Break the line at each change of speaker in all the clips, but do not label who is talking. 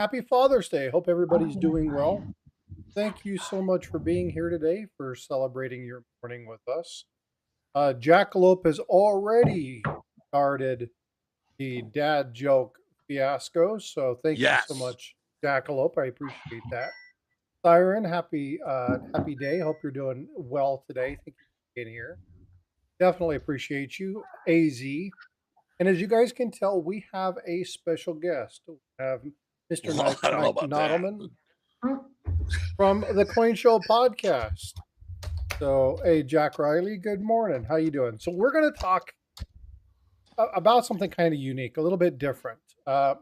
Happy Father's Day. Hope everybody's doing well. Thank you so much for being here today, for celebrating your morning with us. Jackalope has already started the dad joke fiasco, so thank you so
Yes.
much, Jackalope. I appreciate that. Siren, happy day. Hope you're doing well today. Thank you for being here. Definitely appreciate you, AZ. And as you guys can tell, we have a special guest. We have Mr.
Well, I don't know
Mike
about that.
Nodelman from the Coin Show podcast. So, hey, Jack Riley, good morning. How you doing? So, we're going to talk about something kind of unique, a little bit different.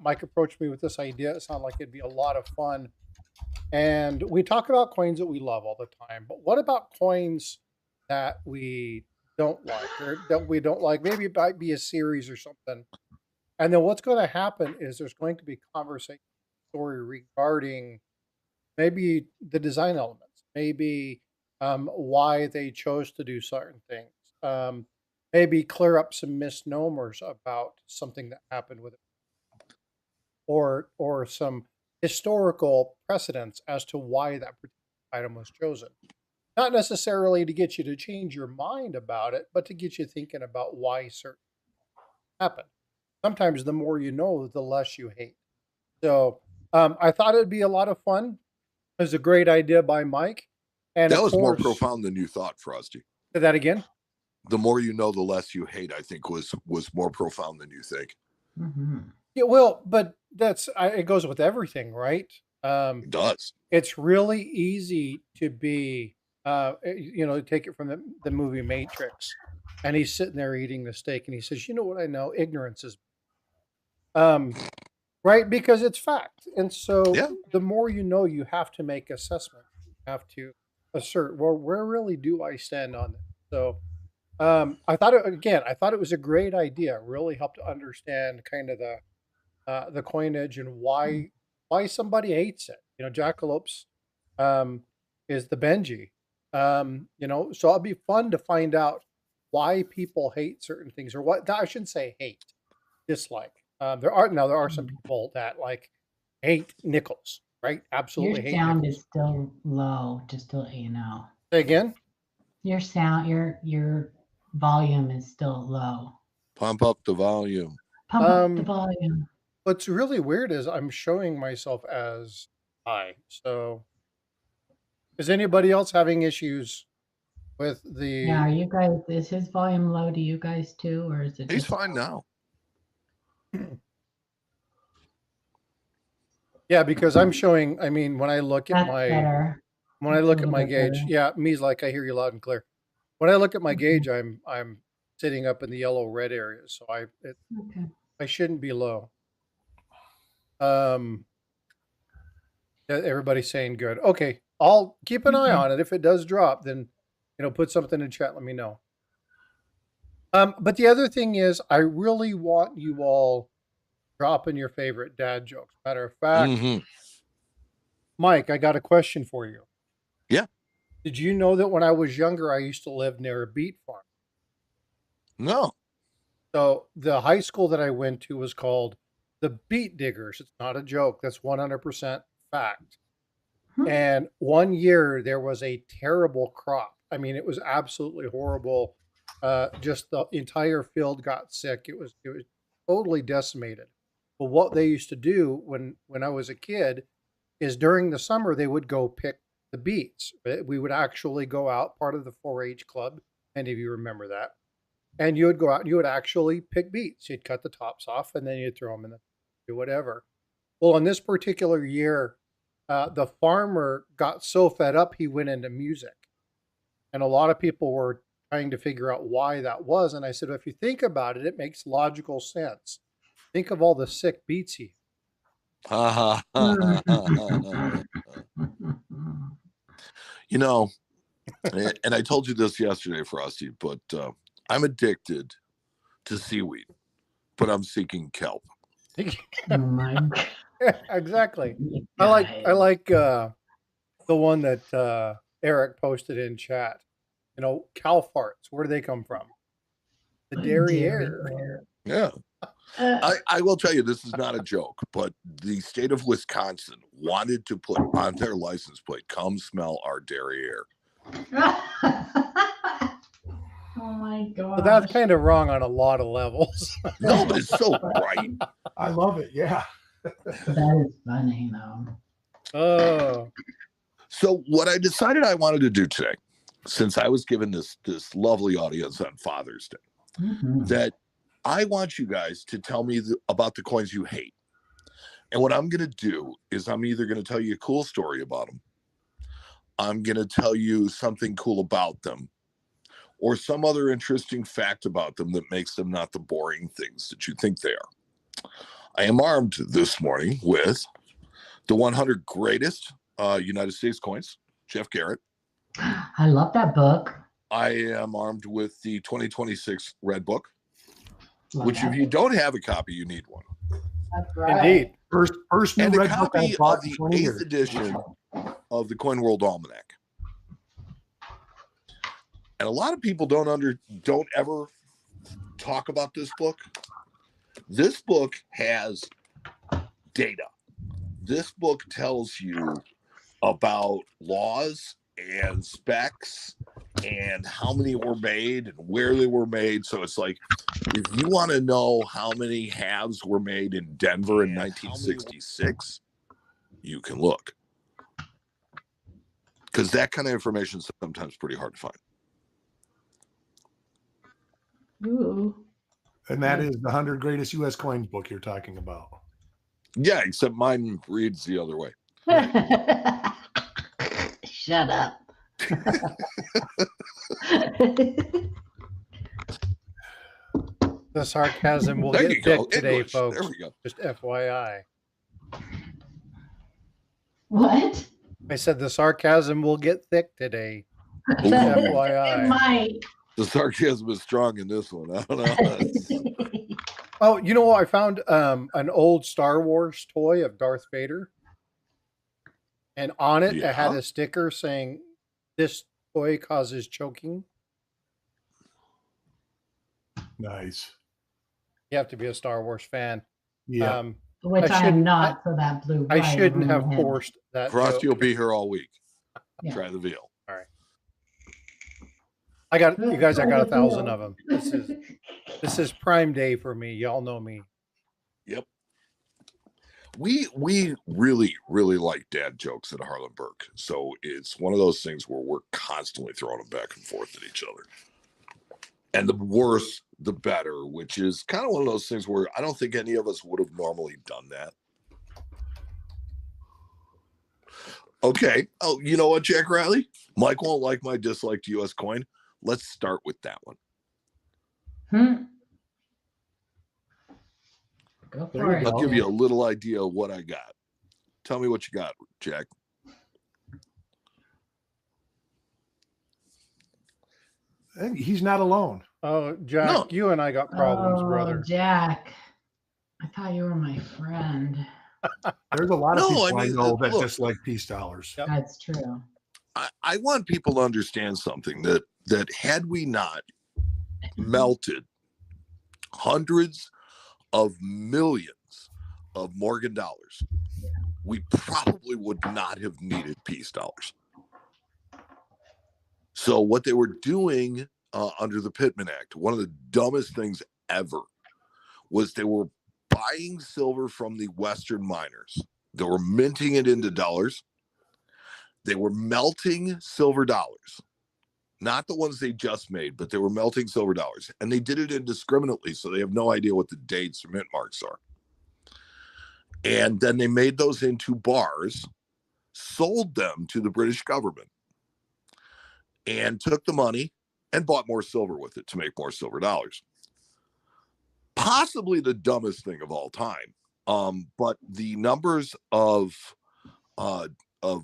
Mike approached me with this idea. It sounded like it'd be a lot of fun. And we talk about coins that we love all the time. But what about coins that we don't like or that we don't like? Maybe it might be a series or something. And then what's going to happen is there's going to be conversation story regarding maybe the design elements, maybe why they chose to do certain things, maybe clear up some misnomers about something that happened with it, or some historical precedents as to why that particular item was chosen. Not necessarily to get you to change your mind about it, but to get you thinking about why certain happened. Sometimes the more you know, the less you hate. So I thought it'd be a lot of fun. It was a great idea by Mike. And
That
of
was more
course,
profound than you thought, Frosty.
say that again.
The more you know, the less you hate, I think was more profound than you think.
Yeah, well, but it goes with everything, right?
It does.
It's really easy to be, take it from the movie Matrix, and he's sitting there eating the steak, and he says, "You know what I know? Ignorance is." Um, right, because it's fact. And so
Yeah.
the more you know, you have to make assessments. You have to assert, well, where really do I stand on this? So I thought it was a great idea. It really helped to understand kind of the coinage and why somebody hates it. Jackalopes is the Benji. So it'll be fun to find out why people hate certain things, or what I shouldn't say hate, dislike. There are some people that like hate nickels, right?
Your
Absolutely hate
sound
nickels.
is still low, just to let you know.
Say again.
Your volume is still low.
Pump up the volume.
Pump up the
Um,
volume.
what's really weird is I'm showing myself as high. So is anybody else having issues with
Yeah,
the?
are you guys, is his volume low to you guys too, or is it
He's
just
fine now.
Yeah, because I'm showing. I mean, when I look at
that's
my
better?
when I
That's a
look at
little
my
bit
gauge,
better.
yeah, me's like I hear you loud and clear. When I look at my
Okay.
gauge, I'm sitting up in the yellow red area, so
Okay.
I shouldn't be low. Um, everybody's saying good. Okay, I'll keep an eye
Okay.
on it. If it does drop, then put something in chat. Let me know. But the other thing is, I really want you all dropping your favorite dad jokes. Matter of fact,
Mm-hmm.
Mike, I got a question for you.
Yeah.
Did you know that when I was younger, I used to live near a beet farm?
No.
So the high school that I went to was called the Beet Diggers. It's not a joke. That's 100% fact.
Hmm.
And one year there was a terrible crop. I mean, it was absolutely horrible. Just the entire field got sick. It was totally decimated. But what they used to do when I was a kid is during the summer they would go pick the beets. We would actually go out, part of the 4-H club. Any of you remember that? And you would go out and you would actually pick beets. You'd cut the tops off and then you'd throw them in the do whatever. Well, in this particular year, the farmer got so fed up he went into music, and a lot of people were trying to figure out why that was. And I said, well, if you think about it, it makes logical sense. Think of all the sick beets he.
You know, and I told you this yesterday, Frosty, but I'm addicted to seaweed, but I'm seeking kelp.
Oh my God,
Exactly.
you
I
guys.
like the one that Eric posted in chat. Cow farts. Where do they come from? The derriere.
Derriere.
Yeah. I will tell you, this is not a joke, but the state of Wisconsin wanted to put on their license plate, "Come smell our derriere."
Oh my god.
But that's kind of wrong on a lot of levels.
No, but it's so right.
I love it. Yeah.
That is funny though.
Oh,
So what I decided I wanted to do today, since I was given this lovely audience on Father's Day,
Mhm.
that I want you guys to tell me about the coins you hate. And what I'm going to do is I'm either going to tell you a cool story about them, I'm going to tell you something cool about them, or some other interesting fact about them that makes them not the boring things that you think they are. I am armed this morning with the 100 greatest United States coins, Jeff Garrett.
I love that book.
I am armed with the 2026 Red Book,
Love
which
that
if you
book.
don't have a copy, you need one.
That's right.
indeed.
First new
And a
red book I
copy
bought
of
in
the
20
8th
years.
edition of the Coin World Almanac. And a lot of people don't ever talk about this book. This book has data. This book tells you about laws and specs and how many were made and where they were made. So it's like, if you want to know how many halves were made in Denver in 1966, you can look. Because that kind of information is sometimes pretty hard to find.
Ooh.
And that is the 100 greatest U.S. coins book you're talking about.
Yeah, except mine reads the other way.
Shut up.
The sarcasm will
There
get
you go.
thick today,
English.
folks.
There we go.
Just FYI.
What?
I said the sarcasm will get thick today.
Ooh.
FYI.
It might.
The sarcasm is strong in this one. I don't know.
Oh, you know what? I found an old Star Wars toy of Darth Vader. And on it, it had
Yeah.
a sticker saying, "This toy causes choking."
Nice.
You have to be a Star Wars fan.
Yeah.
Which I am
shouldn't-
not, so that blew
I
right
shouldn't
over
have
my head.
forced that
Frosty will
joke.
be here all week.
Yeah.
Try the veal.
I got you guys. I got 1,000 of them. This is prime day for me. Y'all know me.
Yep. We really, really like dad jokes at Harlan Burke. So it's one of those things where we're constantly throwing them back and forth at each other. And the worse, the better, which is kind of one of those things where I don't think any of us would have normally done that. Okay. Oh, you know what, Jack Riley? Mike won't like my disliked U.S. coin. Let's start with that one.
Go
There
for
you
it.
go.
I'll give you a little idea of what I got. Tell me what you got, Jack.
And he's not alone.
Oh, Jack,
No.
you and I got problems,
Oh,
brother.
Jack. I thought you were my friend.
There's a lot of
No,
people
I mean,
know that
look.
dislike peace dollars.
Yep.
That's true.
I want people to understand something that had we not melted hundreds of millions of Morgan dollars, we probably would not have needed peace dollars. So what they were doing under the Pittman Act, one of the dumbest things ever, was they were buying silver from the Western miners. They were minting it into dollars. They were melting silver dollars, not the ones they just made, but they were melting silver dollars. And they did it indiscriminately, so they have no idea what the dates or mint marks are. And then they made those into bars, sold them to the British government, and took the money and bought more silver with it to make more silver dollars. Possibly the dumbest thing of all time. But the numbers of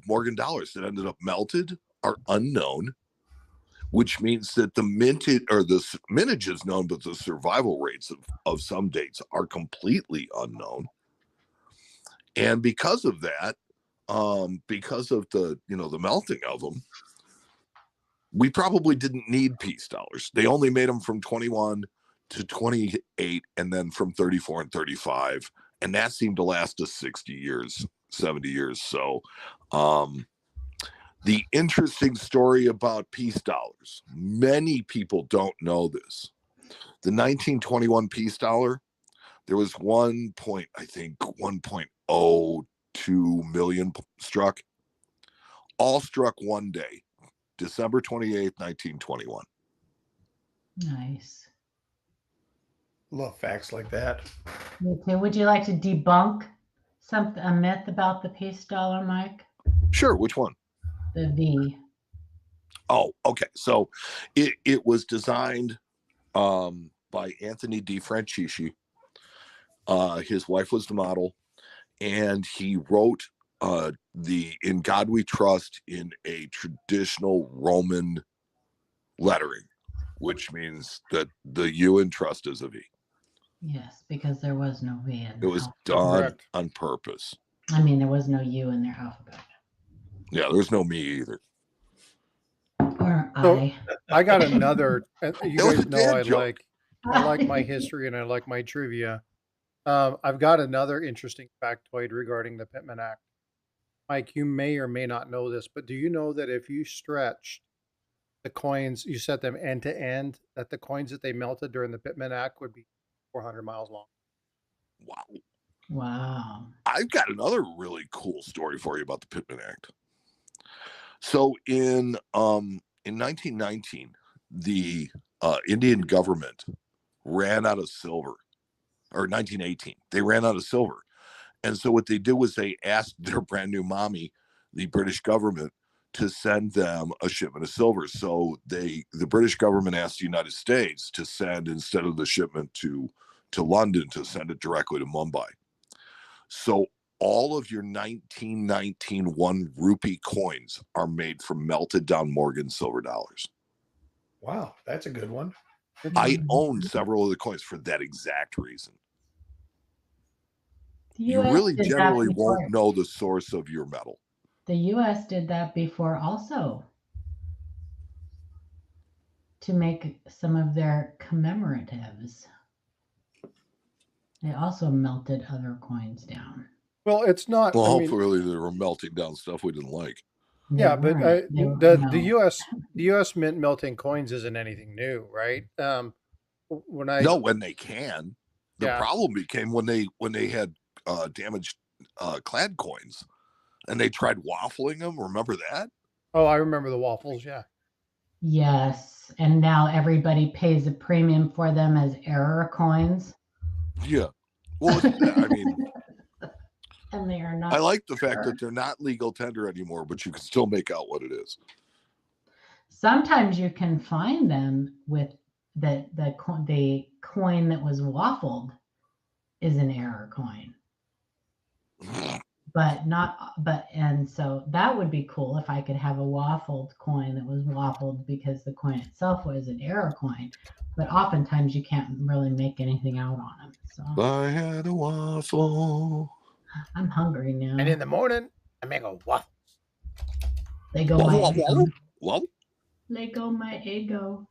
Morgan dollars that ended up melted are unknown, which means that the mintage is known, but the survival rates of some dates are completely unknown. And because of that, because of the melting of them, we probably didn't need peace dollars. They only made them from 21 to 28, and then from 34 and 35. And that seemed to last us 60 years, 70 years. So the interesting story about peace dollars, many people don't know this. The 1921 peace dollar, there was 1.02 million struck, all struck one day, December 28th, 1921.
Nice.
Love facts like that.
Me too. Would you like to debunk a myth about the peace dollar, Mike?
Sure, which one?
The V.
Oh, okay. So it was designed by Anthony Di Francisci. His wife was the model, and he wrote the "In God We Trust" in a traditional Roman lettering, which means that the U in trust is a V.
Yes, because there was no V in
It
the
was
alphabet.
done
Correct.
on purpose.
I mean, there was no U in their alphabet.
Yeah, there's no me either.
Or
So-
I.
I got another. You
That was
guys
a
know
dad
I
joke.
like my history and I like my trivia. I've got another interesting factoid regarding the Pittman Act. Mike, you may or may not know this, but do you know that if you stretched the coins, you set them end to end, that the coins that they melted during the Pittman Act would be 400 miles long?
Wow.
Wow.
I've got another really cool story for you about the Pittman Act. So in 1919, the Indian government ran out of silver, or 1918, they ran out of silver. And so what they did was they asked their brand new mommy, the British government, to send them a shipment of silver. So the British government asked the United States to send, instead of the shipment to London, to send it directly to Mumbai. So all of your 1919 1 rupee coins are made from melted down Morgan silver dollars.
Wow, that's a good one.
I own several of the coins for that exact reason.
The
You
US
really
did that
generally
before.
won't know the source of your metal.
The US did that before also, to make some of their commemoratives. They also melted other coins down.
Well, it's not.
Well,
I mean,
hopefully they were melting down stuff we didn't like.
They
yeah, but
weren't. They were,
the
no.
U.S. mint melting coins isn't anything new, right? When I
No, when they can. The
Yeah.
problem became when they had damaged clad coins, and they tried waffling them. Remember that?
Oh, I remember the waffles. Yeah.
Yes, and now everybody pays a premium for them as error coins.
Yeah. Well, I mean,
And they are not.
I like the fact that they're not legal tender anymore, but you can still make out what it is.
Sometimes you can find them with the coin that was waffled is an error coin. And so that would be cool if I could have a waffled coin that was waffled because the coin itself was an error coin. But oftentimes you can't really make anything out on them. So
I had a waffle.
I'm hungry now.
And in the morning, I make a waffle.
They go my ego.
Well,
They go my ego.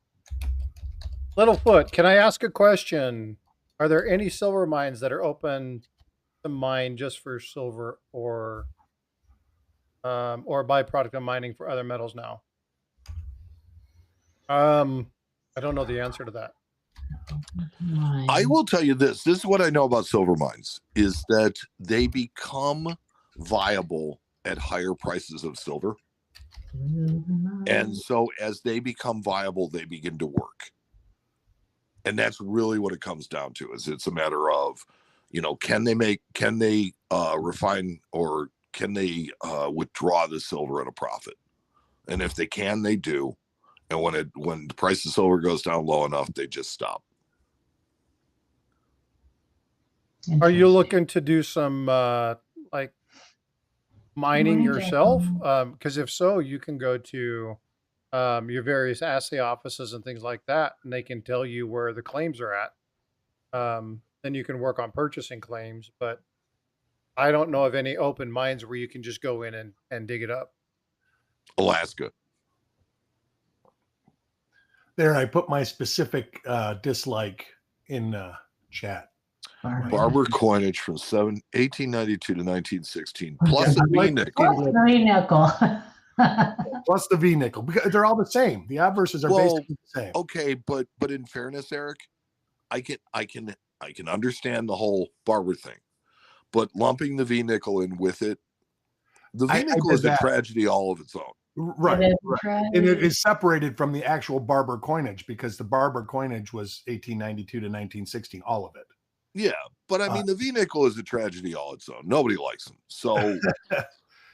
Littlefoot, can I ask a question? Are there any silver mines that are open to mine just for silver or byproduct of mining for other metals now? I don't know the answer to that.
Mine.
I will tell you this. This is what I know about silver mines, is that they become viable at higher prices of silver. And so as they become viable, they begin to work. And that's really what it comes down to, is it's a matter of, can they refine, or can they withdraw the silver at a profit? And if they can, they do. And when the price of silver goes down low enough, they just stop.
Are you looking to do some like mining yourself? Because if so, you can go to your various assay offices and things like that, and they can tell you where the claims are at. Then you can work on purchasing claims, but I don't know of any open mines where you can just go in and dig it up.
Alaska.
There, I put my specific dislike in chat.
Barber coinage from 1892 to 1916, plus a
like
V-nickel.
nickel.
Plus the V-nickel. Because they're all the same. The obverses are basically the same.
Okay, but in fairness, Eric, I can understand the whole Barber thing, but lumping the V-nickel in with it, the V-nickel is a tragedy all of its own.
Right. And it is separated from the actual Barber coinage because the Barber coinage was 1892 to 1916, all of it.
Yeah, but I mean, the V-nickel is a tragedy all its own. Nobody likes them. So,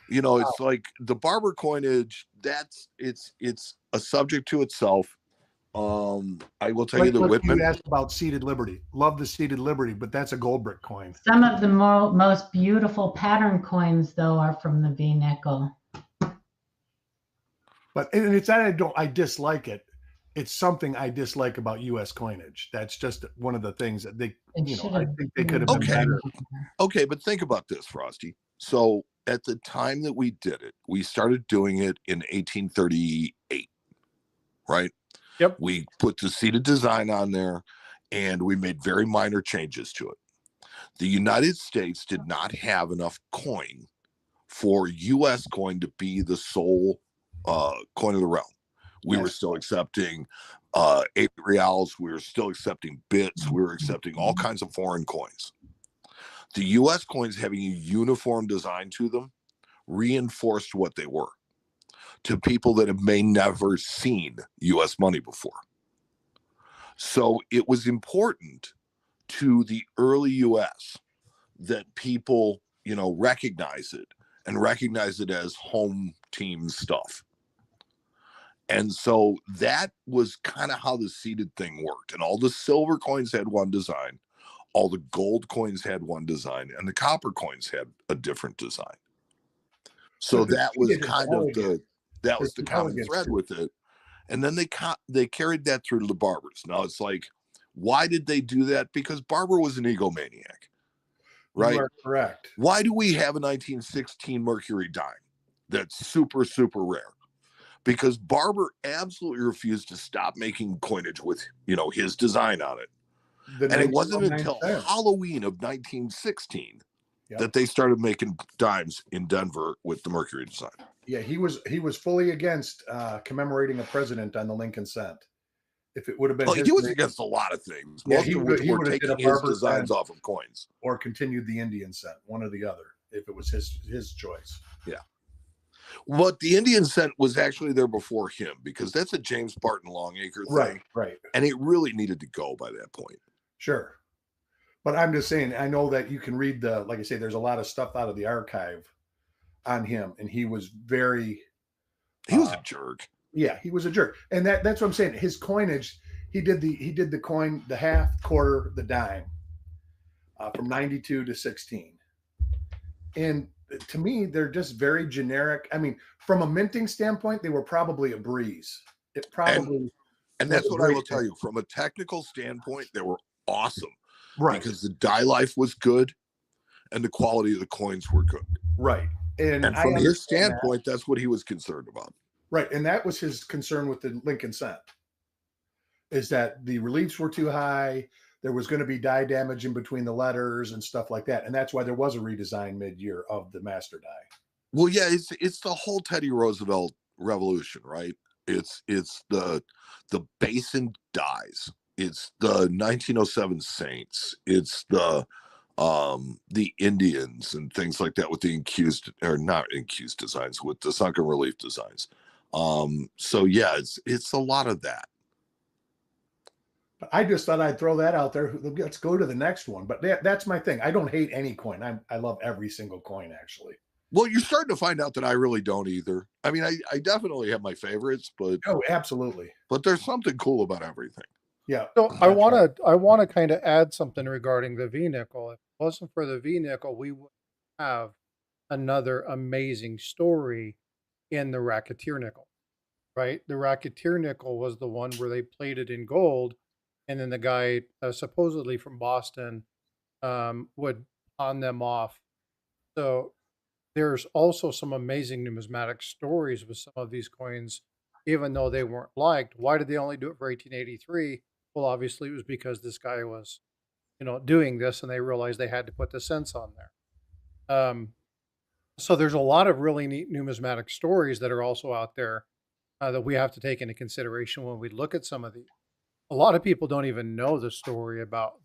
it's like the Barber coinage, it's a subject to itself. I will tell you the Whitman.
You asked about seated Liberty. Love the seated Liberty, but that's a gold brick coin.
Some of the most beautiful pattern coins, though, are from the V-nickel.
But and it's that I dislike it. It's something I dislike about U.S. coinage. That's just one of the things that they, I think they could have been better.
Okay, but think about this, Frosty. So at the time that we did it, we started doing it in 1838, right?
Yep.
We put the seated design on there, and we made very minor changes to it. The United States did not have enough coin for U.S. coin to be the sole coin of the realm. We were still accepting 8 reals. We were still accepting bits. We were accepting all kinds of foreign coins. The U.S. coins having a uniform design to them reinforced what they were to people that have may never seen U.S. money before. So it was important to the early U.S. that people, recognize it and recognize it as home team stuff. And so that was kind of how the seated thing worked. And all the silver coins had one design, all the gold coins had one design, and the copper coins had a different design. So that was kind of the common thread with it. And then they carried that through to the Barbers. Now it's like, why did they do that? Because Barber was an egomaniac, right?
You are correct.
Why do we have a 1916 Mercury dime that's super, super rare? Because Barber absolutely refused to stop making coinage with, his design on it. And it wasn't until Halloween of 1916 that they started making dimes in Denver with the Mercury design.
Yeah, he was fully against commemorating a president on the Lincoln cent. If it would have been,
he was against a lot of things. Most of which were taking his designs off of coins,
or continued the Indian cent, one or the other, if it was his choice.
Yeah. But the Indian cent was actually there before him because that's a James Barton Longacre thing.
Right.
And it really needed to go by that point.
Sure. But I'm just saying, I know that you can read like I say, there's a lot of stuff out of the archive on him. And he was
he was a jerk.
Yeah, he was a jerk. And that's what I'm saying. His coinage, he did the coin, the half, quarter, the dime from 92 to 16. And to me, they're just very generic. I mean, from a minting standpoint, they were probably a breeze. It probably,
and that's what I will tell you. From a technical standpoint, they were awesome,
right?
Because the die life was good, and the quality of the coins were good,
right? And
from his standpoint, that's what he was concerned about,
right? And that was his concern with the Lincoln cent, is that the reliefs were too high. There was going to be die damage in between the letters and stuff like that. And that's why there was a redesign mid-year of the master die.
Well, yeah, it's the whole Teddy Roosevelt revolution, right? It's the Basin dies. It's the 1907 Saints. It's the Indians and things like that with the not incused designs, with the sunken relief designs. So yeah, it's a lot of that.
But I just thought I'd throw that out there. Let's go to the next one. But that's my thing. I don't hate any coin. I love every single coin, actually.
Well, you're starting to find out that I really don't either. I mean, I definitely have my favorites, but
absolutely.
But there's something cool about everything.
Yeah.
So I want to kind of add something regarding the V-nickel. If it wasn't for the V-nickel, we would have another amazing story in the Racketeer nickel, right? The Racketeer nickel was the one where they plated in gold, and then the guy supposedly from Boston would pawn them off. So there's also some amazing numismatic stories with some of these coins, even though they weren't liked. Why did they only do it for 1883? Well, obviously it was because this guy was, doing this, and they realized they had to put the cents on there. So there's a lot of really neat numismatic stories that are also out there that we have to take into consideration when we look at some of these. A lot of people don't even know the story about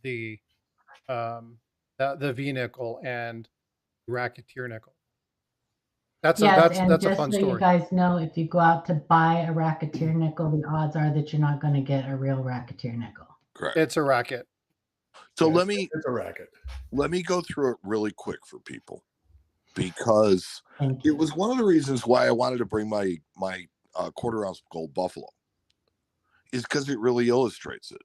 um, the V nickel and racketeer nickel. That's a
Yes,
that's
and
that's a
just
fun
so you
story.
guys know, if you go out to buy a racketeer nickel, the odds are that you're not going to get a real racketeer nickel.
Correct.
It's a racket.
So
Yeah,
let me
it's a racket.
go through it really quick for people, because
Thank
it
you.
was one of the reasons why I wanted to bring my quarter ounce gold buffalo, is because it really illustrates it.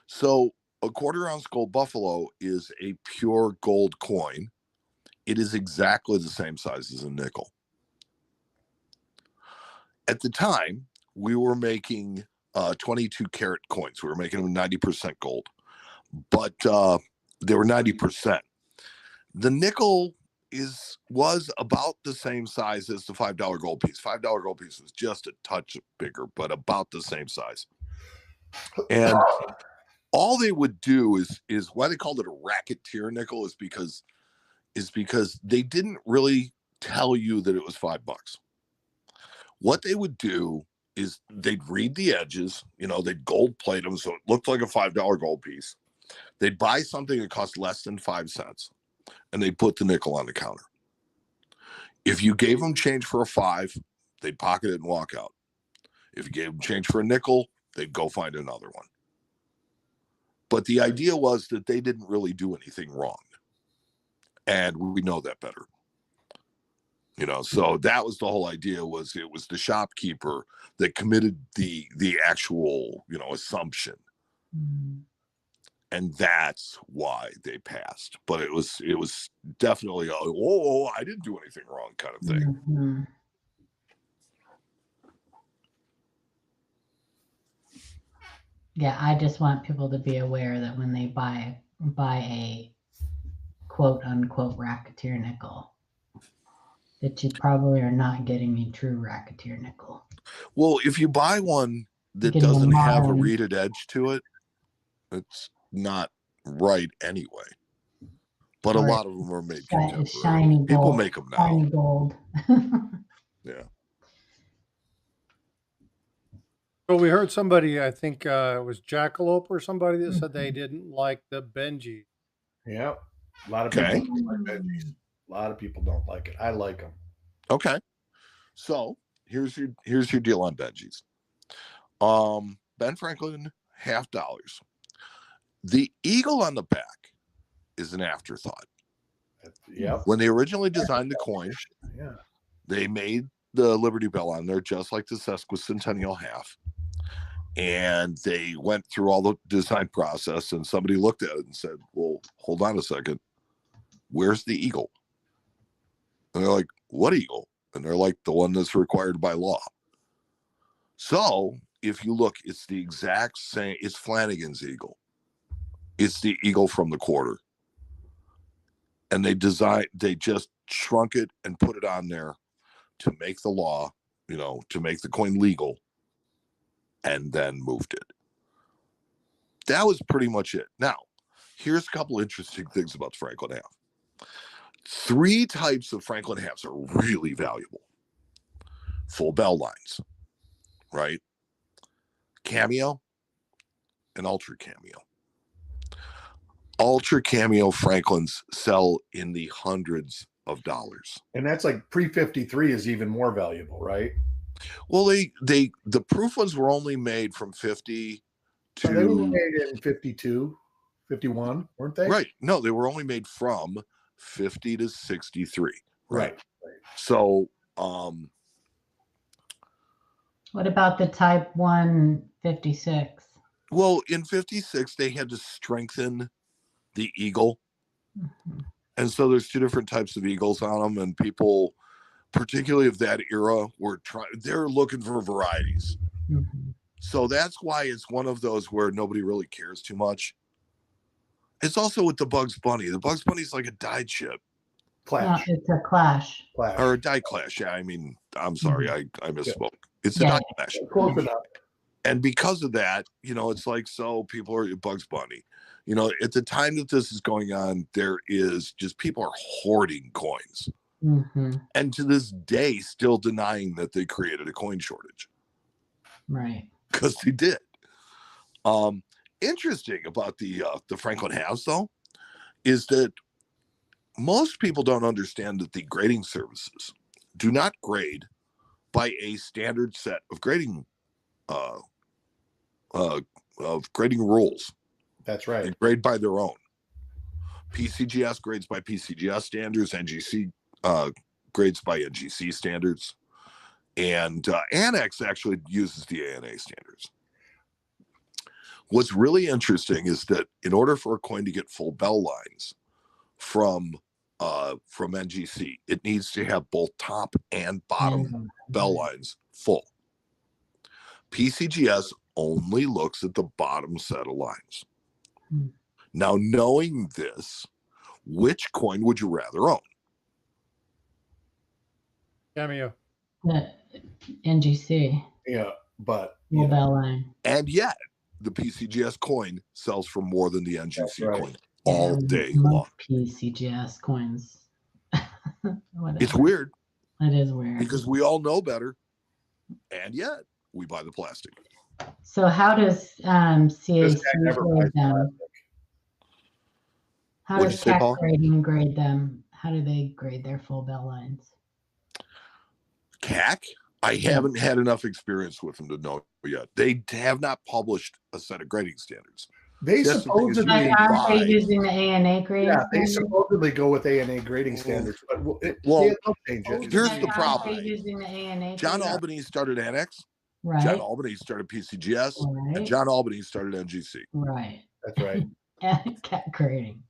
So a quarter ounce gold buffalo is a pure gold coin. It is exactly the same size as a nickel. At the time, we were making 22 karat coins. We were making them 90% gold, but they were 90%. The nickel was about the same size as the $5 gold piece. $5 gold piece was just a touch bigger, but about the same size. And all they would do is why they called it a racketeer nickel is because they didn't really tell you that it was $5. What they would do is they'd read the edges, they'd gold plate them so it looked like a $5 gold piece. They'd buy something that cost less than 5 cents, and they'd put the nickel on the counter. If you gave them change for a 5, they'd pocket it and walk out. If you gave them change for a nickel, they'd go find another one. But the idea was that they didn't really do anything wrong. And we know that better. So that was the whole idea, it was the shopkeeper that committed the actual, assumption.
Mm.
And that's why they passed. But it was definitely I didn't do anything wrong kind of thing.
Mm-hmm. Yeah, I just want people to be aware that when they buy a quote unquote racketeer nickel, that you probably are not getting a true racketeer nickel.
Well, if you buy one that
Getting a
doesn't have a
modern-
reeded edge to it, it's not right anyway. But a
Or
lot of them are made
shiny
contemporary.
gold.
People make them now.
Shiny gold.
Yeah.
So we heard somebody, I think it was Jackalope or somebody that said
Mm-hmm.
they didn't like the Benji.
Yep. A lot of
Okay.
people don't like veggies. A lot of people don't like it. I like them.
Okay. So here's your deal on veggies. Ben Franklin $50. The eagle on the back is an afterthought.
Yep.
When they originally designed the coin,
Yeah.
they made the Liberty Bell on there just like the sesquicentennial half. And they went through all the design process, and somebody looked at it and said, well, hold on a second. Where's the eagle? And they're like, what eagle? And they're like, the one that's required by law. So if you look, it's the exact same. It's Flanagan's eagle. It's the eagle from the quarter. And they just shrunk it and put it on there to make the law, to make the coin legal, and then moved it. That was pretty much it. Now, here's a couple interesting things about the Franklin half. 3 types of Franklin halves are really valuable. Full bell lines, right? Cameo and ultra cameo. Ultra cameo Franklins sell in the hundreds of dollars.
And that's like pre-53 is even more valuable, right?
Well, the proof ones were only made from 50 to...
They were made in 52, 51, weren't they?
Right. No, they were only made from 50 to 63.
Right.
So,
What about the type 156?
well, in 56, they had to strengthen the eagle.
Mm-hmm.
And so there's 2 different types of eagles on them, and people, particularly of that era, they're looking for varieties.
Mm-hmm.
So that's why it's one of those where nobody really cares too much. It's also with the Bugs Bunny. The Bugs Bunny is like a dyed chip.
Clash.
No, it's a clash.
Or a die clash. Yeah, I mean, I'm sorry, I misspoke. It's a die clash.
Close enough.
And because of that, it's like, so people are Bugs Bunny. At the time that this is going on, there is just people are hoarding coins.
Mm-hmm.
And to this day, still denying that they created a coin shortage.
Right.
Because they did. Interesting about the Franklin halves, though, is that most people don't understand that the grading services do not grade by a standard set of grading rules.
That's right.
They grade by their own. PCGS grades by PCGS standards. NGC grades by NGC standards. And Annex actually uses the ANA standards. What's really interesting is that in order for a coin to get full bell lines from NGC, it needs to have both top and bottom bell lines full. PCGS only looks at the bottom set of lines. Now, knowing this, which coin would you rather own?
Cameo.
The NGC.
Yeah, but
Full bell line.
And yet, the PCGS coin sells for more than the NGC
right.
coin all day
most
long.
PCGS coins.
It's weird.
It is weird.
Because we all know better, and yet we buy the plastic.
So how does CAC
never
grade
buys
them? How
What'd
does
you say,
CAC
Paul?
grading grade them? How do they grade their full bell lines?
CAC? I haven't had enough experience with them to know yet. They have not published a set of grading standards.
They
That's the thing is
supposedly
you
Aren't they
buy-
using the ANA grading
yeah, they
standards?
supposedly go with ANA grading standards, but
Well,
they'll change it.
here's
Aren't
the
they
problem.
using the ANA
John
grading?
Albany started Annex.
Right.
John Albany started PCGS.
Right.
And John Albany started NGC.
Right.
That's right.
And CAC grading.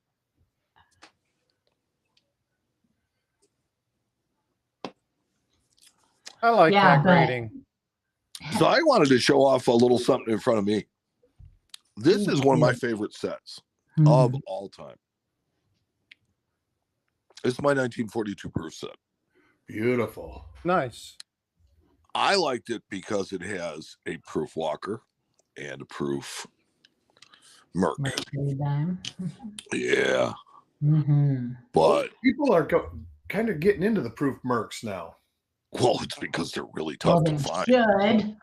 I like
Yeah,
cat
but-
grading.
So I wanted to show off a little something in front of me. This is one of my favorite sets of all time. It's my 1942 proof set.
Beautiful.
Nice.
I liked it because it has a proof walker and a proof Merc.
Mercury dime.
Yeah.
Mm-hmm.
But,
People are kind of getting into the proof mercs now.
well, it's because they're really
Well,
tough
they
to find.
should.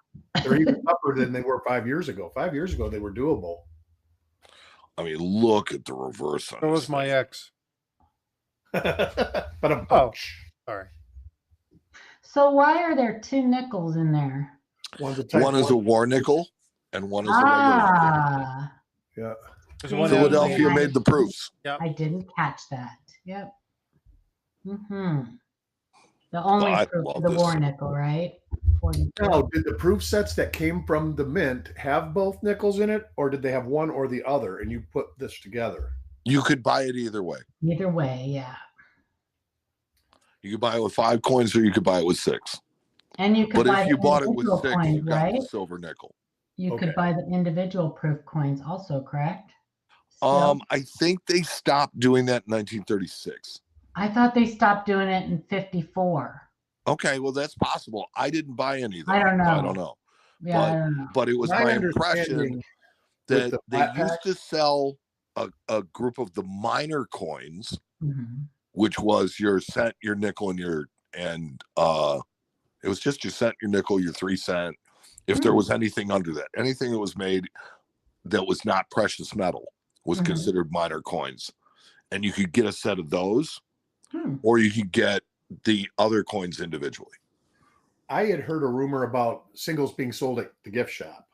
They're even tougher than they were 5 years ago. 5 years ago, they were doable.
I mean, look at the reverse on
So was
this
my
thing.
ex.
But
Oh, sorry.
So why are there two nickels in there?
one's a type
One is a war nickel and one is a regular nickel.
Ah,
yeah.
There's one
Philadelphia
Yeah.
made the proofs.
I didn't catch that. Yep. Mm-hmm. The only
I
proof,
love
the
this.
war nickel, right? 42.
Now, did the proof sets that came from the mint have both nickels in it, or did they have one or the other, and you put this together?
You could buy it either way.
Either way, yeah.
You could buy it with 5 coins or you could buy it with 6.
And you could
But
buy
if you
the
bought it with
individual
6,
coins,
you got
right?
the silver nickel.
You could
Okay.
buy the individual proof coins also, correct? Still?
I think they stopped doing that in 1936.
I thought they stopped doing it in 54.
Okay, well that's possible. I didn't buy any of that.
I don't know.
I don't know.
Yeah, I don't know.
But it was
My
my impression
understanding
that
the
they
flat
used
packs-
to sell a group of the minor coins,
Mhm.
which was your cent, your nickel, and it was just your cent, your nickel, your 3 cent. If there was anything under that, anything that was made that was not precious metal was
Mhm.
considered minor coins. And you could get a set of those,
Hmm.
or you could get the other coins individually.
I had heard a rumor about singles being sold at the gift shop.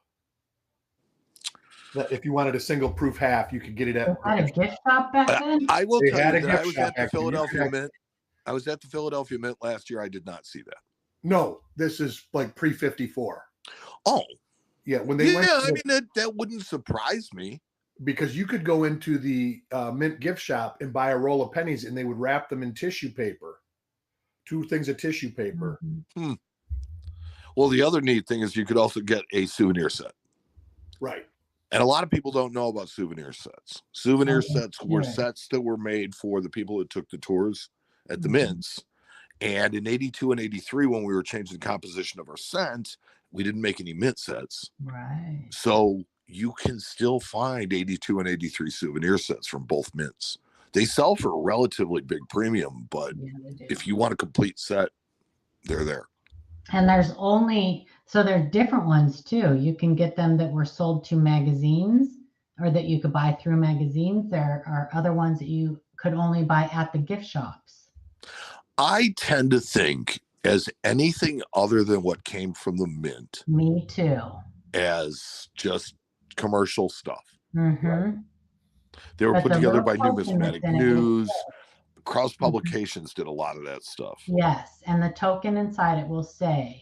That if you wanted a single proof half, you could get it
They
at.
had a gift shop back then?
I will
They
tell
had
you
a
that I
gift
was
shop
at the
back then. You
Philadelphia
could-
Mint. I was at the Philadelphia Mint last year. I did not see that.
No, this is like pre 54.
Oh,
Yeah, when they
yeah.
went to
I
the-
mean, that wouldn't surprise me.
because you could go into the mint gift shop and buy a roll of pennies, and they would wrap them in tissue paper, 2 things of tissue paper.
Mhm.
Well, the other neat thing is you could also get a souvenir set.
Right.
And a lot of people don't know about souvenir sets. Souvenir
Oh,
sets were
yeah.
sets that were made for the people that took the tours at the
Mhm.
mints. And in 82 and 83, when we were changing the composition of our scent, we didn't make any mint sets.
Right.
So you can still find 82 and 83 souvenir sets from both mints. They sell for a relatively big premium, but
Yeah, they do.
if you want a complete set, they're there.
And there's there are different ones too. You can get them that were sold to magazines or that you could buy through magazines. There are other ones that you could only buy at the gift shops.
I tend to think as anything other than what came from the mint.
Me too.
As just commercial stuff.
Mm-hmm.
Right? They were put together by Numismatic News. Cross Publications did a lot of that stuff.
Yes, and the token inside it will say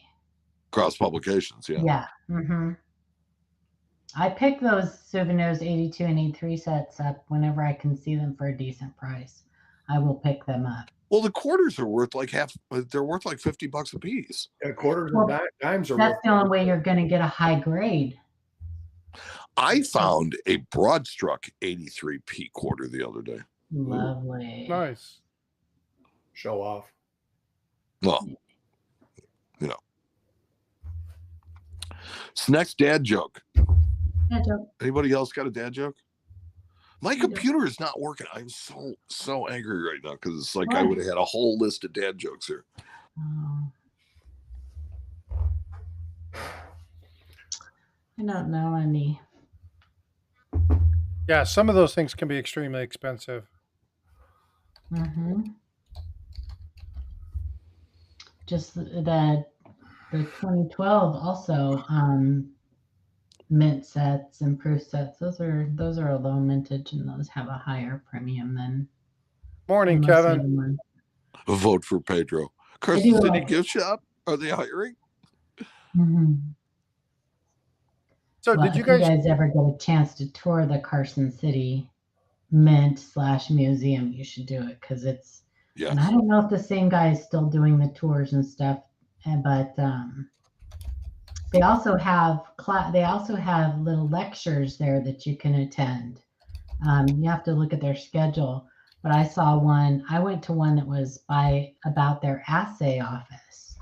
Cross Publications, yeah.
Yeah. Mm-hmm. I pick those souvenirs 82 and 83 sets up whenever I can see them for a decent price. I will pick them up.
Well, the quarters are worth like they're worth like $50 a piece.
And quarters and dimes are.
That's the only way you're going to get a high grade.
I found a Broadstruck 83p quarter the other day.
Lovely.
Nice.
Show off.
Well, you know. So next dad joke.
Dad joke.
Anybody else got a dad joke? My computer is not working. I'm so angry right now because it's like I would have had a whole list of dad jokes here.
I don't know any.
Yeah, some of those things can be extremely expensive.
Mm-hmm. Just the 2012 also mint sets and proof sets. Those are a low mintage and those have a higher premium than.
Morning, Kevin.
Vote for Pedro. Carson City Gift Shop. Are they hiring?
Mm-hmm.
So did you guys
ever get a chance to tour the Carson City Mint/museum? You should do it because it's.
Yes.
And I don't know if the same guy is still doing the tours and stuff, but they also have little lectures there that you can attend. You have to look at their schedule. But I saw one. I went to one that was about their assay office,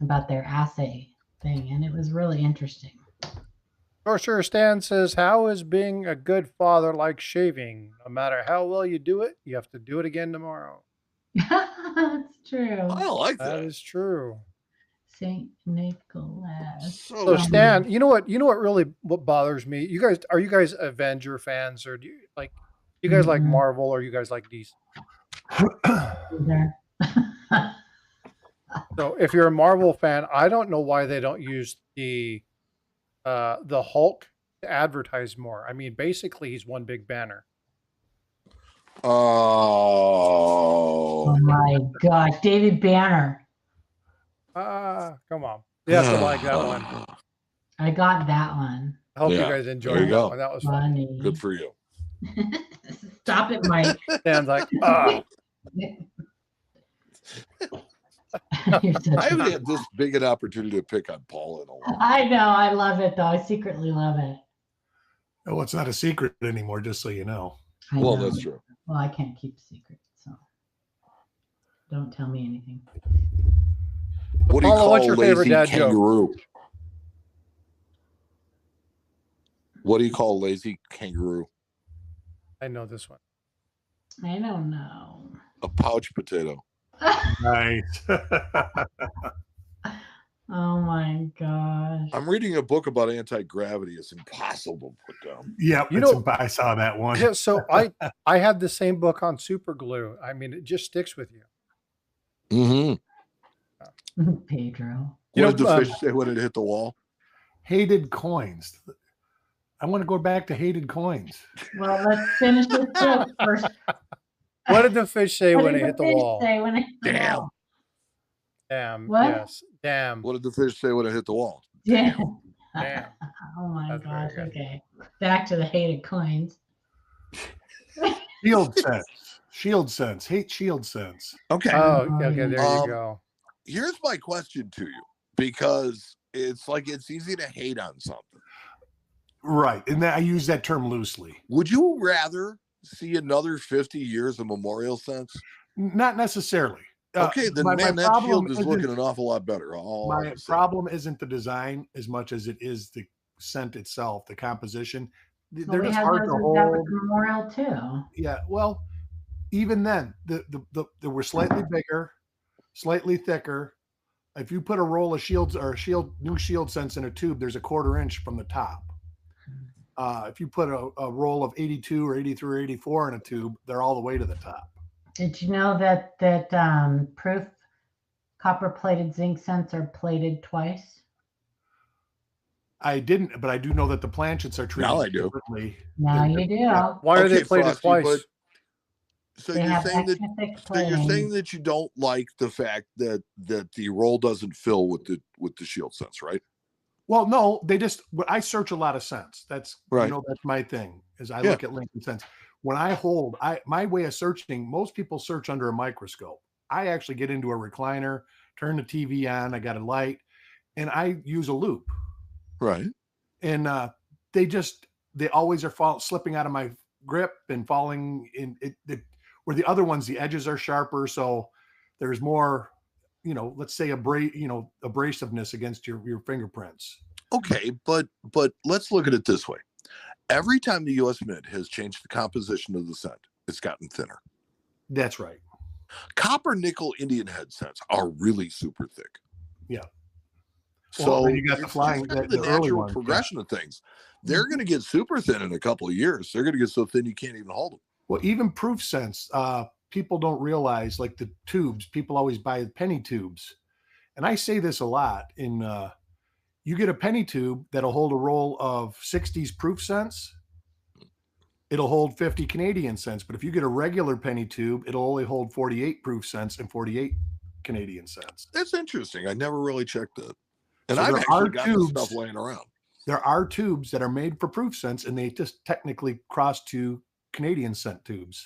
about their assay thing, and it was really interesting.
Sorcerer Stan says, "How is being a good father like shaving? No matter how well you do it, you have to do it again tomorrow."
That's true.
I don't like that.
That is true.
Saint Nicholas.
So Stan, you know what what bothers me? Are you guys Avenger fans, or do you like like Marvel, or you guys like DC? So if you're a Marvel fan, I don't know why they don't use the Hulk to advertise more. I mean, basically he's one big banner.
Oh my gosh, David Banner.
Come on. You have to like that one.
I got that one.
I hope you guys enjoyed that one. That was
funny.
Good for you.
Stop it, Mike.
Dan's like,
I haven't had this big an opportunity to pick on Paul in a while.
I know. I love it, though. I secretly love it.
Oh, it's not a secret anymore, just so you know.
Well, that's true.
Well, I can't keep secrets, so don't tell me anything.
What do you call
what's your favorite dad
kangaroo? Joke? What do you call a lazy kangaroo?
I know this one.
I don't know.
A pouch potato.
Nice.
Oh my gosh.
I'm reading a book about anti-gravity. It's impossible to put down.
Yeah, I saw that one.
Yeah, so I had the same book on super glue. I mean, it just sticks with you.
Mm-hmm.
Pedro.
What did the fish say when it hit the wall?
Hated coins. I want to go back to hated coins.
Well, let's finish this joke first.
What did the fish say when it hit the wall?
Damn.
Damn.
What?
Yes. Damn.
What did the fish say when it hit the wall?
Damn.
Damn.
Oh my
That's
gosh.
very good.
Okay. Back to the hated coins.
Shield sense. Shield sense. Hate shield sense.
Okay.
Oh, okay. There you go.
Here's my question to you, because it's like it's easy to hate on something.
Right. And I use that term loosely.
Would you rather see another 50 years of memorial sense?
Not necessarily.
Okay, then
my
man, that
problem
shield is
isn't-
looking an awful lot better. All I'm
My
saying.
problem isn't the design as much as it is the scent itself, the composition.
Well,
They're
we
just
had
hard
those
to
with Epic
hold.
Memorial too.
Yeah, well, even then, they were slightly bigger, slightly thicker. If you put a roll of shields or new shield scents in a tube, there's a 1/4 inch from the top. If you put a roll of 82 or 83 or 84 in a tube, they're all the way to the top.
Did you know that proof copper-plated zinc scents are plated twice?
I didn't, but I do know that the planchets are treated
Now I do.
differently.
Now you do.
Yeah.
Why are they plated
Frosty,
twice?
but so
They
you're
have
saying that
extra thick
so you're saying
plating.
that you don't like the fact that the roll doesn't fill with the shield sense, right?
Well, no, they just. I search a lot of scents. That's
Right.
that's my thing. Is I
Yeah.
look at Lincoln scents. When I hold, my way of searching. Most people search under a microscope. I actually get into a recliner, turn the TV on. I got a light, and I use a loop.
Right.
And they always are slipping out of my grip and falling in it. Where the other ones, the edges are sharper, so there's more. Let's say abrasiveness against your fingerprints.
Okay, but let's look at it this way. Every time the U.S. Mint has changed the composition of the scent, it's gotten thinner.
That's right.
Copper nickel Indian head scents are really super thick.
Yeah.
So
Well, then you got the
it's
flying,
kind of
the
the
early
natural
ones, yeah.
progression of things. They're going to get super thin in a couple of years. They're going to get so thin you can't even hold them.
Well, even proof scents, people don't realize, like the tubes. People always buy penny tubes, and I say this a lot. You get a penny tube that'll hold a roll of 60s proof scents. It'll hold 50 Canadian cents, but if you get a regular penny tube, it'll only hold 48 proof cents and 48 Canadian cents.
That's interesting. I never really checked that. And
So
I've
there
actually
are
got this
tubes-
stuff laying around.
There are tubes that are made for proof scents, and they just technically cross to Canadian scent tubes.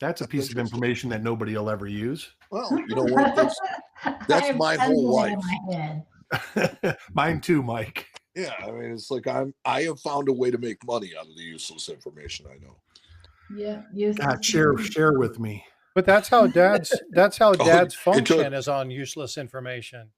That's a piece of information that nobody will ever use.
Well, you know what? That's
I have
my
tons
whole
of it in
life.
my head.
Mine too, Mike.
Yeah, I mean, it's like I have found a way to make money out of the useless information I know.
Yeah, use
God, share with me.
But that's how dad's
it took-
function is on useless information.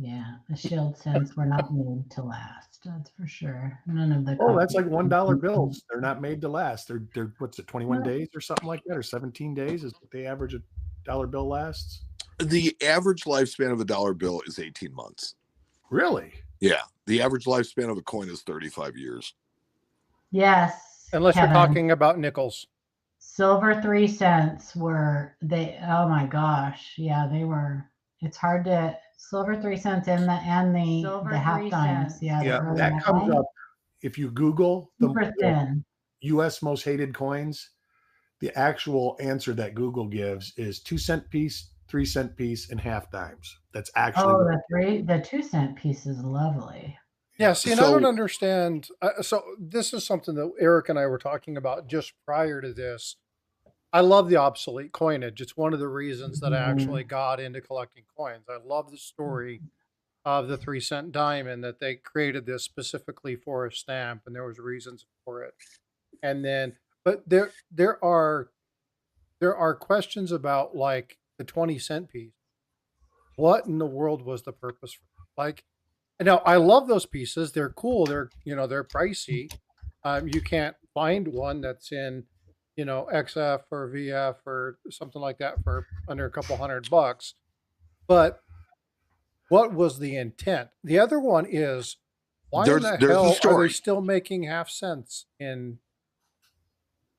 Yeah, the shield scents were not made to last. That's for sure. None of the.
Oh, that's like
copper-
$1 bills. They're not made to last. They're what's it, 21 days or something like that, or 17 days is what the average $1 bill lasts.
The average lifespan of a dollar bill is 18 months.
Really?
Yeah. The average lifespan of a coin is 35 years.
Yes.
Unless
Kevin.
you're talking about nickels.
Silver 3 cents were they? Oh my gosh! Yeah, they were. It's hard to silver 3 cents and the
Silver
half
3
dimes.
cents.
Yeah, the
Yeah,
early
that comes
coins.
up if you Google
Super
the
thin.
U.S. most hated coins. The actual answer that Google gives is 2-cent piece, 3-cent piece, and half dimes. That's actually
Oh,
what
the 2 cent piece is lovely.
Yeah, see, and I
So-
don't understand. So this is something that Eric and I were talking about just prior to this. I love the obsolete coinage. It's one of the reasons that I actually got into collecting coins. I love the story of the 3-cent dime and that they created this specifically for a stamp, and there was reasons for it. And then, but there are questions about like the 20-cent piece. What in the world was the purpose for it? Like? Now, I love those pieces. They're cool. They're pricey. You can't find one that's in, XF or VF or something like that for under a couple $100. But what was the intent? The other one is, why in the
There's a
hell are
story.
they still making half cents in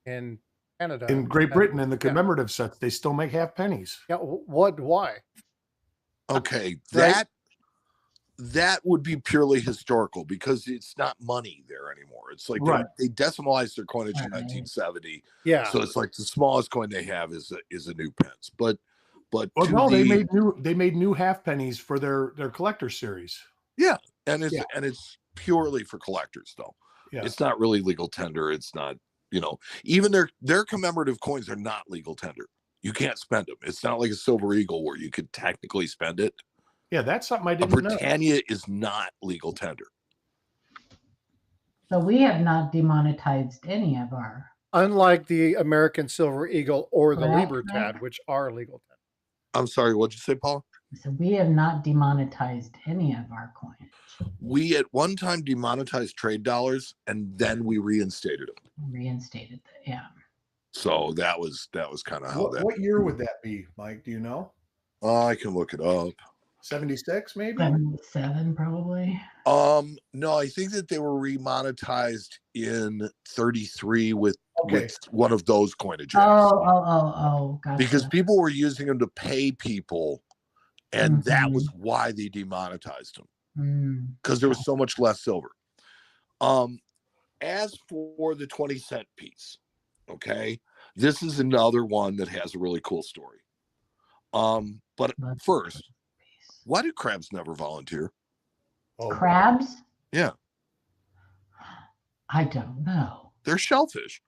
Canada?
in Great Britain in the
Yeah.
commemorative sets, they still make half pennies.
Yeah, why?
Okay,
Right.
that would be purely historical because it's not money there anymore. It's like
Right.
they decimalized their coinage in
Right.
1970,
Yeah.
so it's like the smallest coin they have is a new pence. But
Well,
to
no, they
the-
made new half pennies for their collector series.
and it's purely for collectors though.
Yeah.
It's not really legal tender. It's not, even their commemorative coins are not legal tender. You can't spend them. It's not like a Silver Eagle where you could technically spend it.
Yeah, that's something I
A
didn't know.
Britannia is not legal tender.
So we have not demonetized any of our.
Unlike the American Silver Eagle or the
Correct,
Libertad,
Mike?
which are legal.
I'm sorry, what'd you say, Paul?
So we have not demonetized any of our coinage.
We at one time demonetized trade dollars, and then we reinstated them.
Reinstated that, yeah.
So that was kind of how that.
What year would that be, Mike? Do you know?
I can look it up.
76, maybe?
77 probably.
No, I think that they were remonetized in 33 with one of those coinage acts.
Oh, gotcha.
Because people were using them to pay people, and that was why they demonetized them. Because there was so much less silver. As for the 20-cent piece, okay, this is another one that has a really cool story. But first, why do crabs never volunteer?
Crabs?
Yeah.
I don't know.
They're shellfish.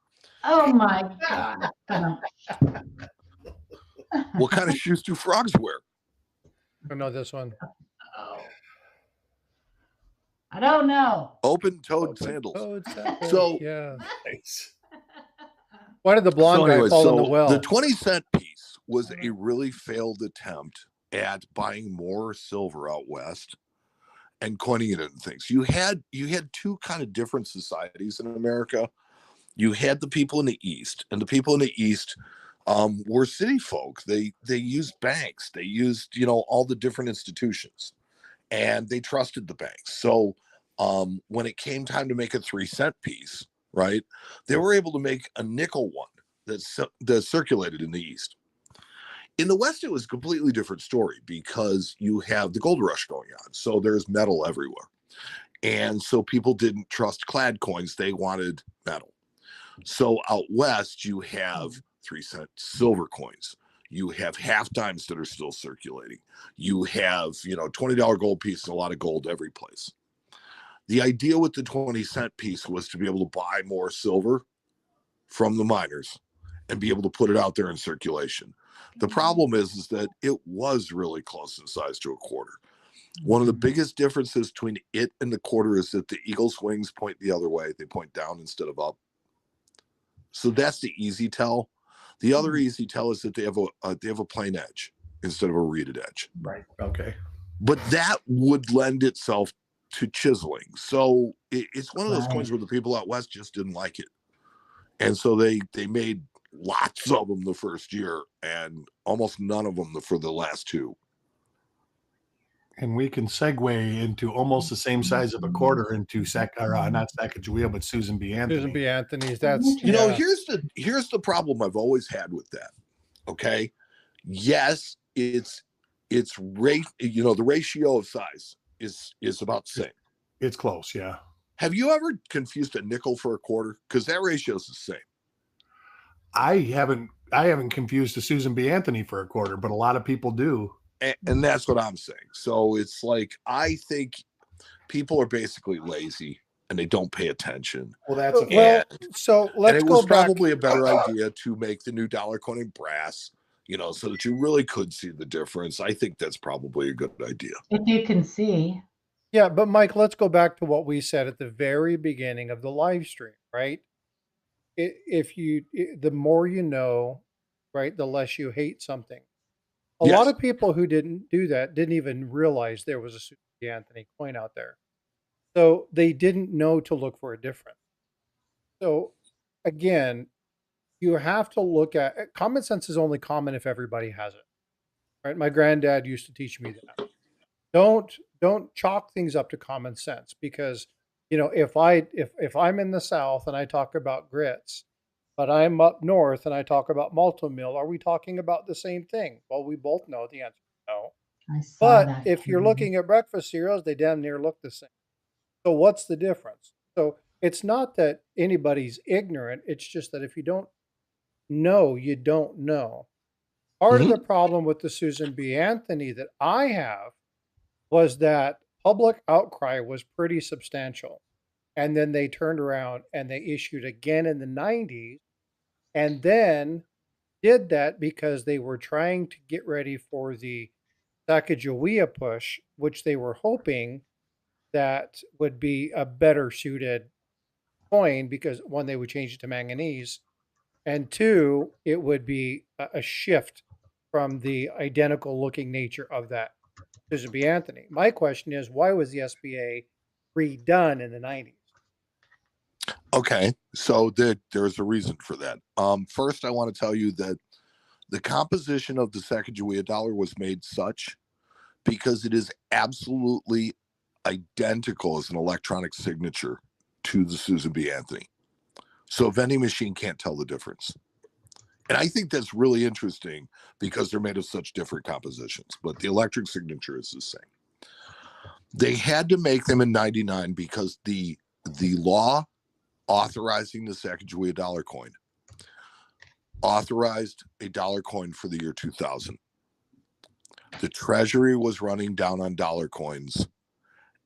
Oh my God.
What kind of shoes do frogs wear?
I know this one.
I don't know.
Open-toed sandals.
So yeah. Nice. Why did the blonde guy fall in the well?
The 20-cent piece was a really failed attempt at buying more silver out west and coining it into things. You had two kind of different societies in America. You had the people in the East, and the people in the East were city folk. They used banks. They used, all the different institutions, and they trusted the banks. So when it came time to make a 3-cent piece, right, they were able to make a nickel one that circulated in the East. In the West, it was a completely different story because you have the gold rush going on. So there's metal everywhere. And so people didn't trust clad coins. They wanted metal. So out West, you have 3-cent silver coins. You have half dimes that are still circulating. You have, $20 gold piece and a lot of gold every place. The idea with the 20-cent piece was to be able to buy more silver from the miners and be able to put it out there in circulation. The problem is that it was really close in size to a quarter. One of the biggest differences between it and the quarter is that the eagle's wings point the other way. They point down instead of up. So that's the easy tell. The other easy tell is that they have a plain edge instead of a reeded edge.
Right. Okay.
But that would lend itself to chiseling. So it's one of those coins where the people out west just didn't like it. And so they made lots of them the first year and almost none of them for the last two.
And we can segue into almost the same size of a quarter into not Sacagawea, but Susan B. Anthony.
Susan B. Anthony's. That's
here's the problem I've always had with that. Okay, yes, it's the ratio of size is about the same.
It's close, yeah.
Have you ever confused a nickel for a quarter? Because that ratio is the same.
I haven't confused a Susan B. Anthony for a quarter, but a lot of people do.
And that's what I'm saying. So it's like, I think people are basically lazy and they don't pay attention.
Well, so let's go back.
It was probably a better idea to make the new dollar coin in brass, so that you really could see the difference. I think that's probably a good idea.
If you can see.
Yeah, but Mike, let's go back to what we said at the very beginning of the live stream, right? The more you know, right, the less you hate something. A lot of people who didn't do that didn't even realize there was a Susan B. Anthony coin out there. So they didn't know to look for a difference. So again, you have to look at common sense is only common if everybody has it. Right? My granddad used to teach me that. Don't chalk things up to common sense because if I'm in the South and I talk about grits, but I'm up north and I talk about multi-mill, are we talking about the same thing? Well, we both know the answer is no. But if you're looking at breakfast cereals, they damn near look the same. So what's the difference? So it's not that anybody's ignorant. It's just that if you don't know, you don't know. Part of the problem with the Susan B. Anthony that I have was that public outcry was pretty substantial. And then they turned around and they issued again in the 90s and then did that because they were trying to get ready for the Sacagawea push, which they were hoping that would be a better suited coin because one, they would change it to manganese, and two, it would be a shift from the identical looking nature of that Susan B. Anthony. My question is, why was the SBA redone in the 90s?
Okay, so there's a reason for that. First, I want to tell you that the composition of the Sacagawea dollar was made such because it is absolutely identical as an electronic signature to the Susan B. Anthony. So a vending machine can't tell the difference. And I think that's really interesting because they're made of such different compositions, but the electric signature is the same. They had to make them in 99 because the law authorizing the Sacagawea dollar coin authorized a dollar coin for the year 2000. The Treasury was running down on dollar coins,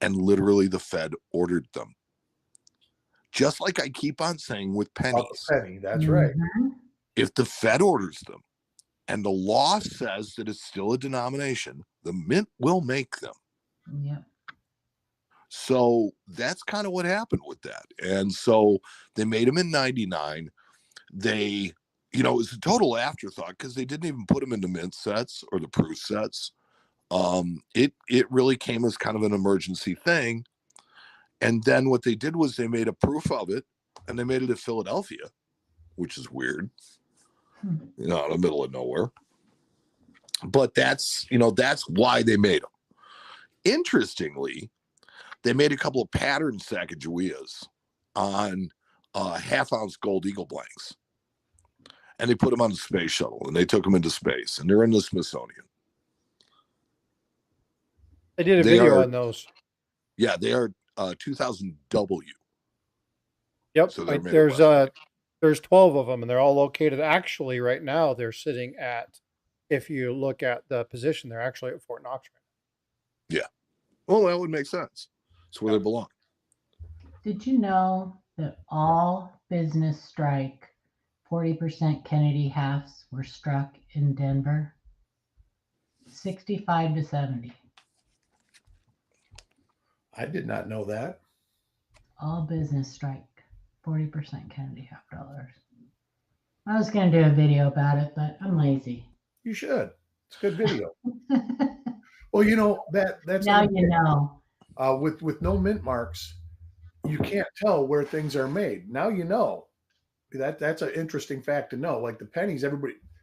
and literally the Fed ordered them. Just like I keep on saying with pennies.
Penny, that's right.
If the Fed orders them and the law says that it's still a denomination, the mint will make them.
Yeah.
So that's kind of what happened with that. And so they made them in 99. They, it was a total afterthought because they didn't even put them into mint sets or the proof sets. It really came as kind of an emergency thing. And then what they did was they made a proof of it, and they made it at Philadelphia, which is weird, in the middle of nowhere. But that's why they made them. Interestingly, they made a couple of patterned Sacagaweas on half-ounce gold eagle blanks. And they put them on the space shuttle, and they took them into space, and they're in the Smithsonian.
They did a video on those.
Yeah, they are 2000 W.
Yep.
So
there's 12 of them, and they're all located. Actually, right now, they're sitting at, if you look at the position, they're actually at Fort Knox right now.
Yeah. Well, that would make sense. It's where they belong.
Did you know that all business strike 40% Kennedy halves were struck in Denver? 65 to 70.
I did not know that.
All business strike 40% Kennedy half dollars. I was going to do a video about it, but I'm lazy.
You should. It's a good video. Well, that's
now you know.
With no mint marks, you can't tell where things are made. Now you know. That's an interesting fact to know. Like the pennies,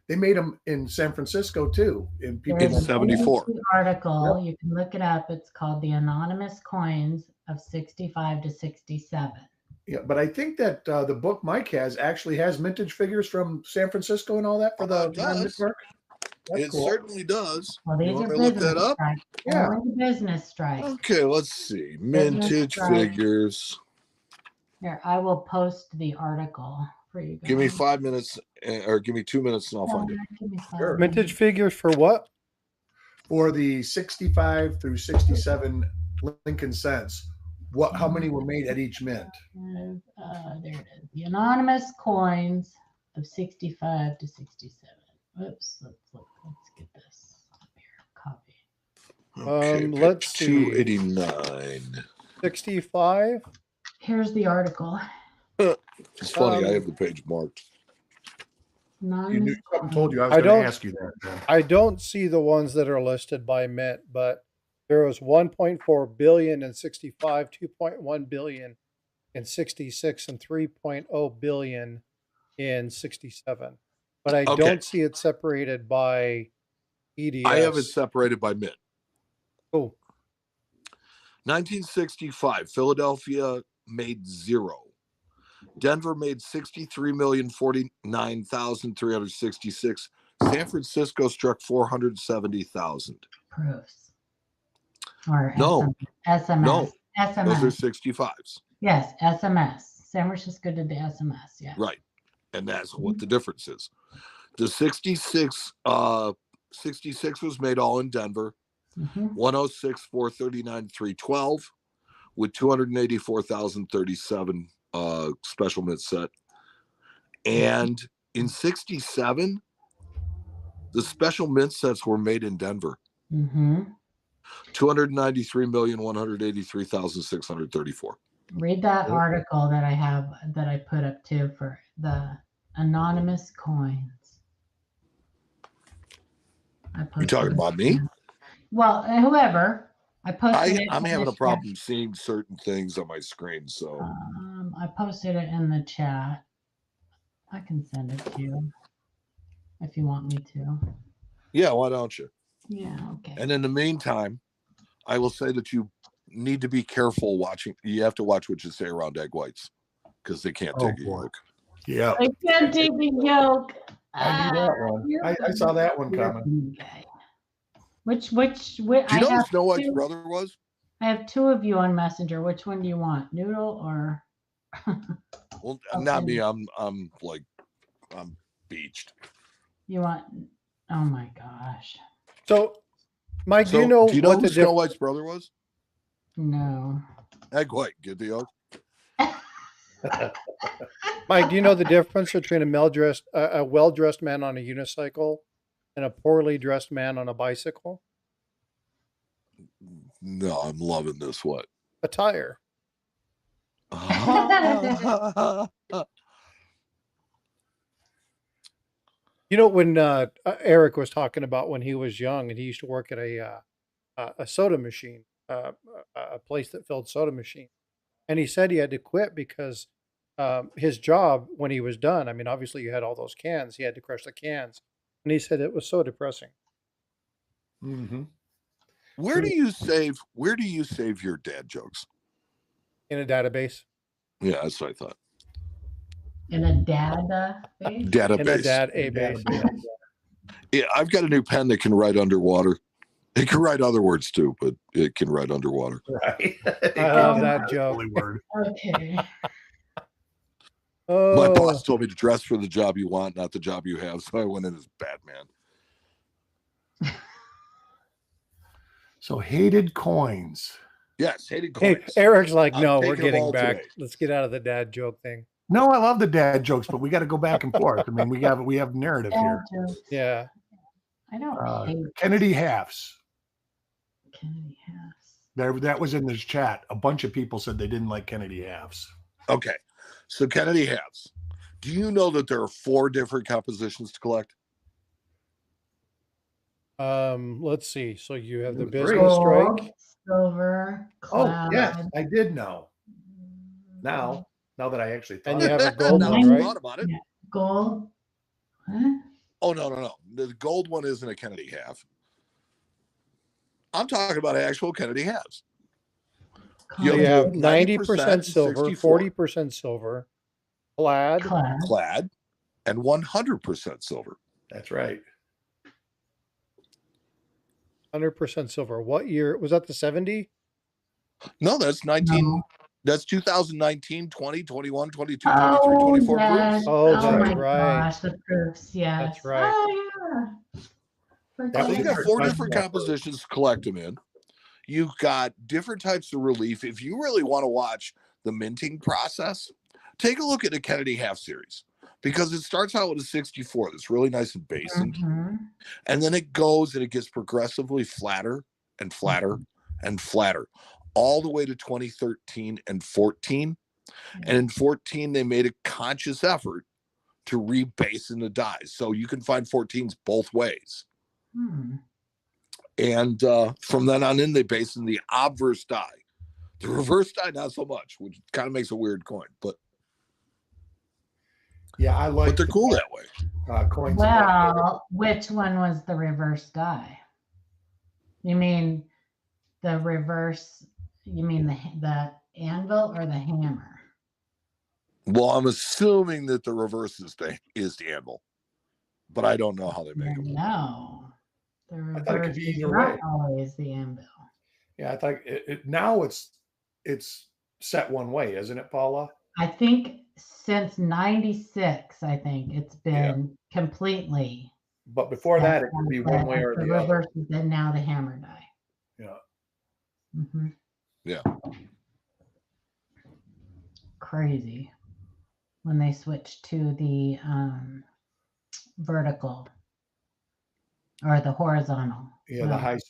they made them in San Francisco too. In
74
article, yep. You can look it up. It's called "The Anonymous Coins of 65 to 67."
Yeah, but I think that the book Mike actually has mintage figures from San Francisco and all that for the mint mark.
It cool. Certainly does.
Well, these are business that up? Strike.
Yeah,
business strike.
Okay, let's see. Mintage figures.
Here, I will post the article for you guys.
Give me 5 minutes, or give me 2 minutes, and I'll find it.
Sure. Mintage figures for what?
For the 65 through 67 Lincoln cents. How many were made at each mint?
There it is. The anonymous coins of 65 to 67. Oops, let's get this up here. Copy.
Okay,
let's see.
289.
65.
Here's the article.
It's funny, I have the page marked.
You knew something told you I was going to ask you that.
I don't see the ones that are listed by mint, but there was 1.4 billion in 65, 2.1 billion in 66, and 3.0 billion in 67. But I don't see it separated by EDS.
I have it separated by mint.
Oh.
1965, Philadelphia made 0. Denver made 63,049,366. San Francisco struck 470,000.
Proofs. Or
no.
SMS.
No.
SMS.
Those are 65s.
Yes, SMS. San Francisco did the SMS, yeah.
Right. And that's what the difference is. The 66 was made all in Denver. 106, 439, 312 with 284,037 special mint set. And in 67, the special mint sets were made in Denver.
293,183,634. Read that
Okay.
article that I put up too for the anonymous coins.
You
posted
talking
it.
about me?
Well, whoever. I posted it.
I'm
in
having
the
a problem seeing certain things on my screen. So
chat. I posted it in the chat. I can send it to you if you want me to.
yeah, why don't you?
Yeah, okay.
And in the meantime, I will say that you need to be careful watching. You have to watch what you say around egg whites because they can't take a
boy.
yolk.
Yeah.
I can't take a joke.
I knew that one. I saw that one coming.
Okay. Which
Do you
I
know who
have
Snow White's
two,
brother was?
I have two of you on Messenger. Which one do you want? Noodle or
Well,
Okay.
not me. I'm beached.
you want oh my gosh.
So, Mike, do you
So,
know
do you know
what
who
the
Snow White's brother was?
No.
Egg White. Get the yolk.
Mike, do you know the difference between a well-dressed man on a unicycle and a poorly dressed man on a bicycle?
No, I'm loving this. What?
Attire. You know, when Eric was talking about when he was young and he used to work at a soda machine, a place that filled soda machine, and he said he had to quit because his job when he was done. I mean, obviously you had all those cans; he had to crush the cans, and he said it was so depressing.
Mm-hmm.
Where do you save your dad jokes?
In a database.
Yeah, that's what I thought.
In a database?
In a
Database.
base.
Yeah, I've got a new pen that can write underwater. It can write other words too, but it can write underwater.
Right.
I love that joke.
Word.
Okay.
My
Oh,
boss told me to dress for the job you want, not the job you have. So I went in as Batman.
So hated coins.
Yes, hated
hey,
coins.
Eric's like,
I'm
no, we're
taking 'em
getting
all
back.
today.
Let's get out of the dad joke thing.
No, I love the dad jokes, but we got to go back and forth. I mean, we have narrative here.
Yeah.
I don't hate
Kennedy halves.
Kennedy halves.
That was in this chat. A bunch of people said they didn't like Kennedy halves.
Okay, so Kennedy halves. Do you know that there are 4 different compositions to collect?
Let's see. So you have the
Three.
business strike.
Gold, silver, cloud.
Oh, yes, I did know. Now that I actually thought
And you have a gold
Now
one,
that you
right?
thought about it.
Yeah. Gold. Huh?
Oh, no. The gold one isn't a Kennedy half. I'm talking about actual Kennedy halves.
So you have
gold,
90% silver,
64.
40% silver, clad,
clad, and 100% silver.
That's right.
100% silver. What year was that? The 70?
No, that's 19.
No.
That's 2019, 20, 21, 22,
Oh,
23, 24
yes.
proofs.
Oh,
Oh
that's
my
right.
gosh, the proofs, yes.
That's right.
Oh yeah.
That
So
was
you
the
got
first
4
time
different
I-
compositions to collect them in. You've got different types of relief. If you really want to watch the minting process, take a look at the Kennedy half series because it starts out with a 64 that's really nice and basined.
Mhm.
And then it goes and it gets progressively flatter and flatter and flatter all the way to 2013 and 14. And in 14, they made a conscious effort to rebase in the dies. So you can find 14s both ways.
Hmm.
And from then on in, they base in the obverse die. The reverse die, not so much, which kind of makes a weird coin, but
Yeah, I like.
but they're cool that way.
Coins.
Well, which one was the reverse die? You mean the reverse? You mean the anvil or the hammer?
Well, I'm assuming that the reverse is the anvil, but I don't know how they make them.
No, the
I thought it could
reverse
be
is
either
not
way.
always the anvil.
Yeah, I thought now it's set one way, isn't it, Paula?
I think since '96, I think it's been completely.
But before that, it could be one way or the other.
reverse is then now the hammer die.
Yeah.
Mm-hmm.
Yeah.
Crazy when they switched to the vertical or the horizontal.
Yeah,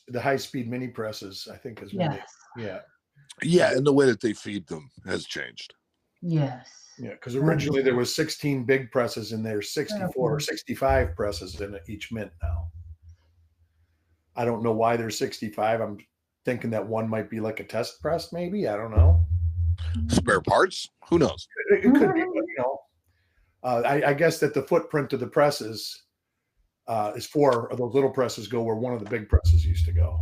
the high speed mini presses, I think is when
Yes.
yeah.
Yeah, and the way that they feed them has changed.
Yes.
Yeah, because originally there was 16 big presses and there's 64 or 65 presses in each mint now. I don't know why there's 65. I'm thinking that one might be like a test press, maybe. I don't know.
Spare parts? Who knows?
It could be, but, I guess that the footprint of the presses is 4 of those little presses go where one of the big presses used to go.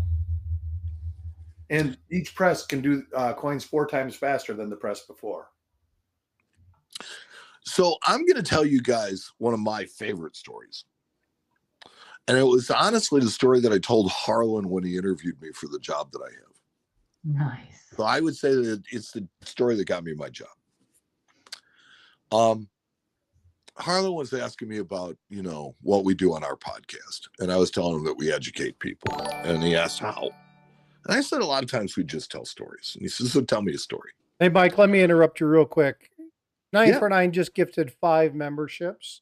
And each press can do coins 4 times faster than the press before.
So I'm going to tell you guys one of my favorite stories. And it was honestly the story that I told Harlan when he interviewed me for the job that I have.
Nice.
So I would say that it's the story that got me my job. Harlan was asking me about, what we do on our podcast. And I was telling him that we educate people. And he asked how. And I said a lot of times we just tell stories. And he says, so tell me a story.
Hey, Mike, let me interrupt you real quick. 949 just gifted 5 memberships.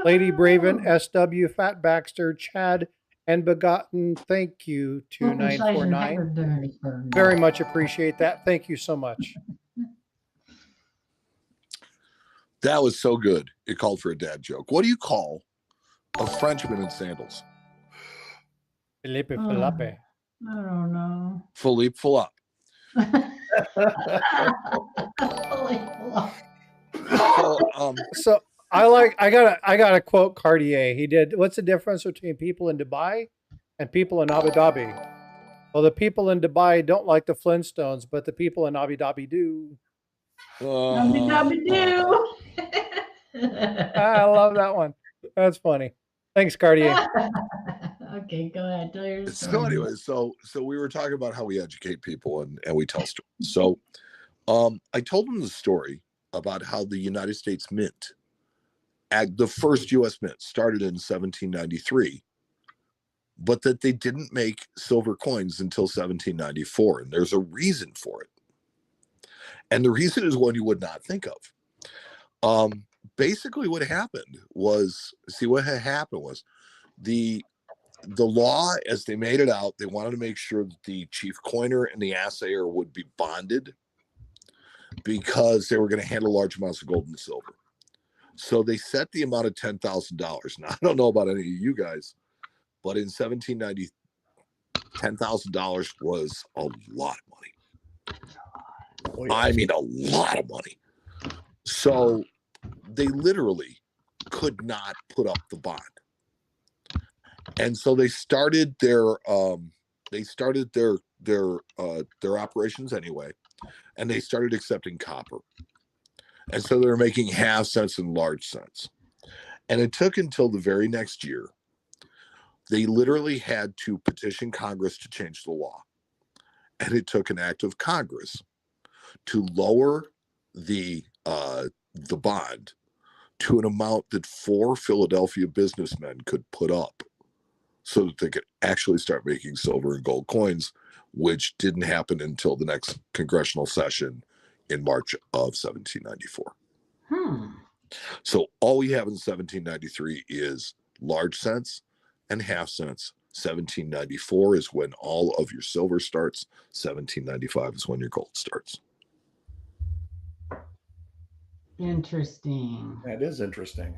Lady Braven, SW, Fat Baxter, Chad, and Begotten, thank you to 949. Very much appreciate that. Thank you so much.
That was so good. It called for a dad joke. What do you call a Frenchman in sandals?
Felipe Felipe.
I don't know.
Philippe Philip.
So I gotta quote Cartier. He did, what's the difference between people in Dubai and people in Abu Dhabi? Well, the people in Dubai don't like the Flintstones, but the people in Abu Dhabi do. I love that one. That's funny. Thanks, Cartier.
Okay, go ahead. Tell your story.
So anyway, so we were talking about how we educate people and we tell stories. So I told him the story about how the United States Mint, the first U.S. Mint, started in 1793, but that they didn't make silver coins until 1794. And there's a reason for it. And the reason is one you would not think of. Basically what happened was, the law, as they made it out, they wanted to make sure that the chief coiner and the assayer would be bonded because they were going to handle large amounts of gold and silver. So they set the amount of $10,000. Now, I don't know about any of you guys, but in 1790, $10,000 was a lot of money. Oh, yeah. I mean, a lot of money. So they literally could not put up the bond. And so they started their operations anyway, and they started accepting copper. And so they were making half cents and large cents. And it took until the very next year. They literally had to petition Congress to change the law. And it took an act of Congress to lower the bond to an amount that 4 Philadelphia businessmen could put up so that they could actually start making silver and gold coins, which didn't happen until the next congressional session in March of 1794. So all we have in 1793 is large cents and half cents. 1794 is when all of your silver starts. 1795 is when your gold starts.
Interesting.
That is interesting.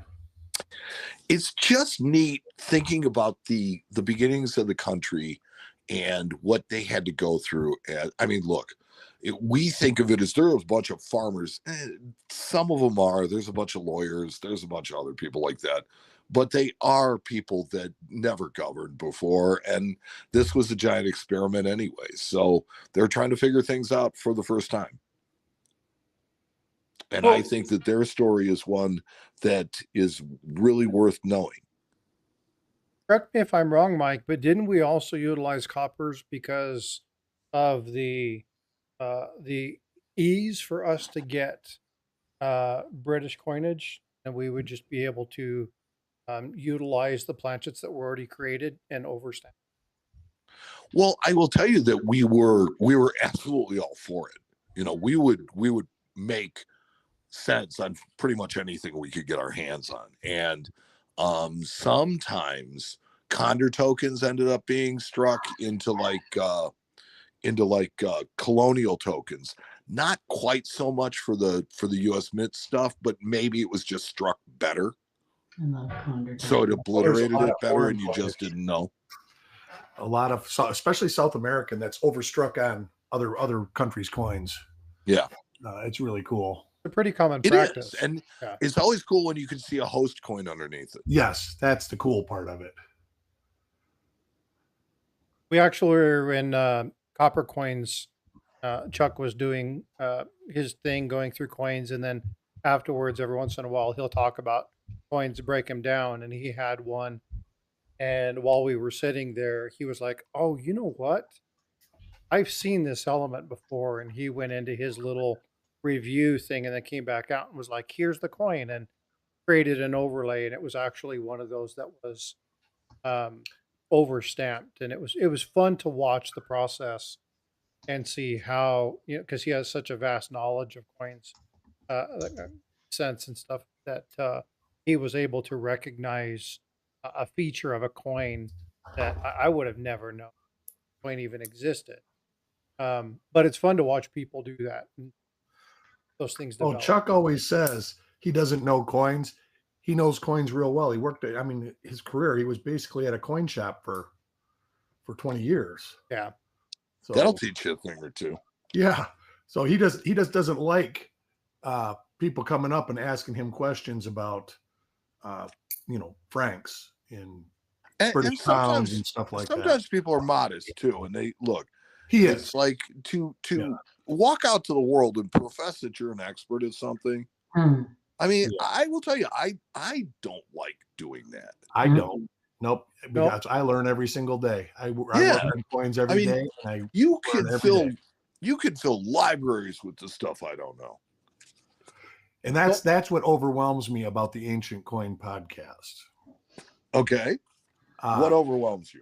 It's just neat thinking about the beginnings of the country and what they had to go through. And I mean, look, we think of it as there was a bunch of farmers. Some of them are. There's a bunch of lawyers. There's a bunch of other people like that. But they are people that never governed before. And this was a giant experiment anyway. So they're trying to figure things out for the first time. And I think that their story is one that is really worth knowing.
Correct me if I'm wrong, Mike, but didn't we also utilize coppers because of the ease for us to get British coinage, and we would just be able to utilize the planchets that were already created and overstamp?
Well, I will tell you that we were absolutely all for it. You know, we would make cents on pretty much anything we could get our hands on. And sometimes Condor tokens ended up being struck into like like colonial tokens. Not quite so much for the U.S. Mint stuff, but maybe it was just struck better, so it obliterated it better, and you just didn't know.
A lot of, especially South American, that's overstruck on other countries' coins.
Yeah,
it's really cool.
It's a pretty common
It
practice,
is, and it's always cool when you can see a host coin underneath it.
Yes, that's the cool part of it.
We actually were in copper coins. Chuck was doing his thing, going through coins, and then afterwards, every once in a while, he'll talk about coins, break them down. And he had one, and while we were sitting there, he was like, "Oh, you know what? I've seen this element before." And he went into his little review thing, and then came back out and was like, "Here's the coin," and created an overlay, and it was actually one of those that was overstamped, and it was fun to watch the process and see how, because he has such a vast knowledge of coins, sense and stuff, that he was able to recognize a feature of a coin that I would have never known the coin even existed. But it's fun to watch people do that. And those things develop.
Chuck always says he doesn't know coins. He knows coins real well. He worked at, his career, he was basically at a coin shop for 20 years.
Yeah.
So that'll teach you a thing or two.
Yeah. So he just doesn't like people coming up and asking him questions about francs and British pounds and stuff like that.
Sometimes people are modest too, and they look.
It's
like to walk out to the world and profess that you're an expert at something. I mean, I will tell you, I don't like doing that.
I don't. Nope. Because I learn every single day. I work on coins every day. And
you can fill libraries with the stuff I don't know.
And that's what overwhelms me about the Ancient Coin podcast.
Okay. What overwhelms you?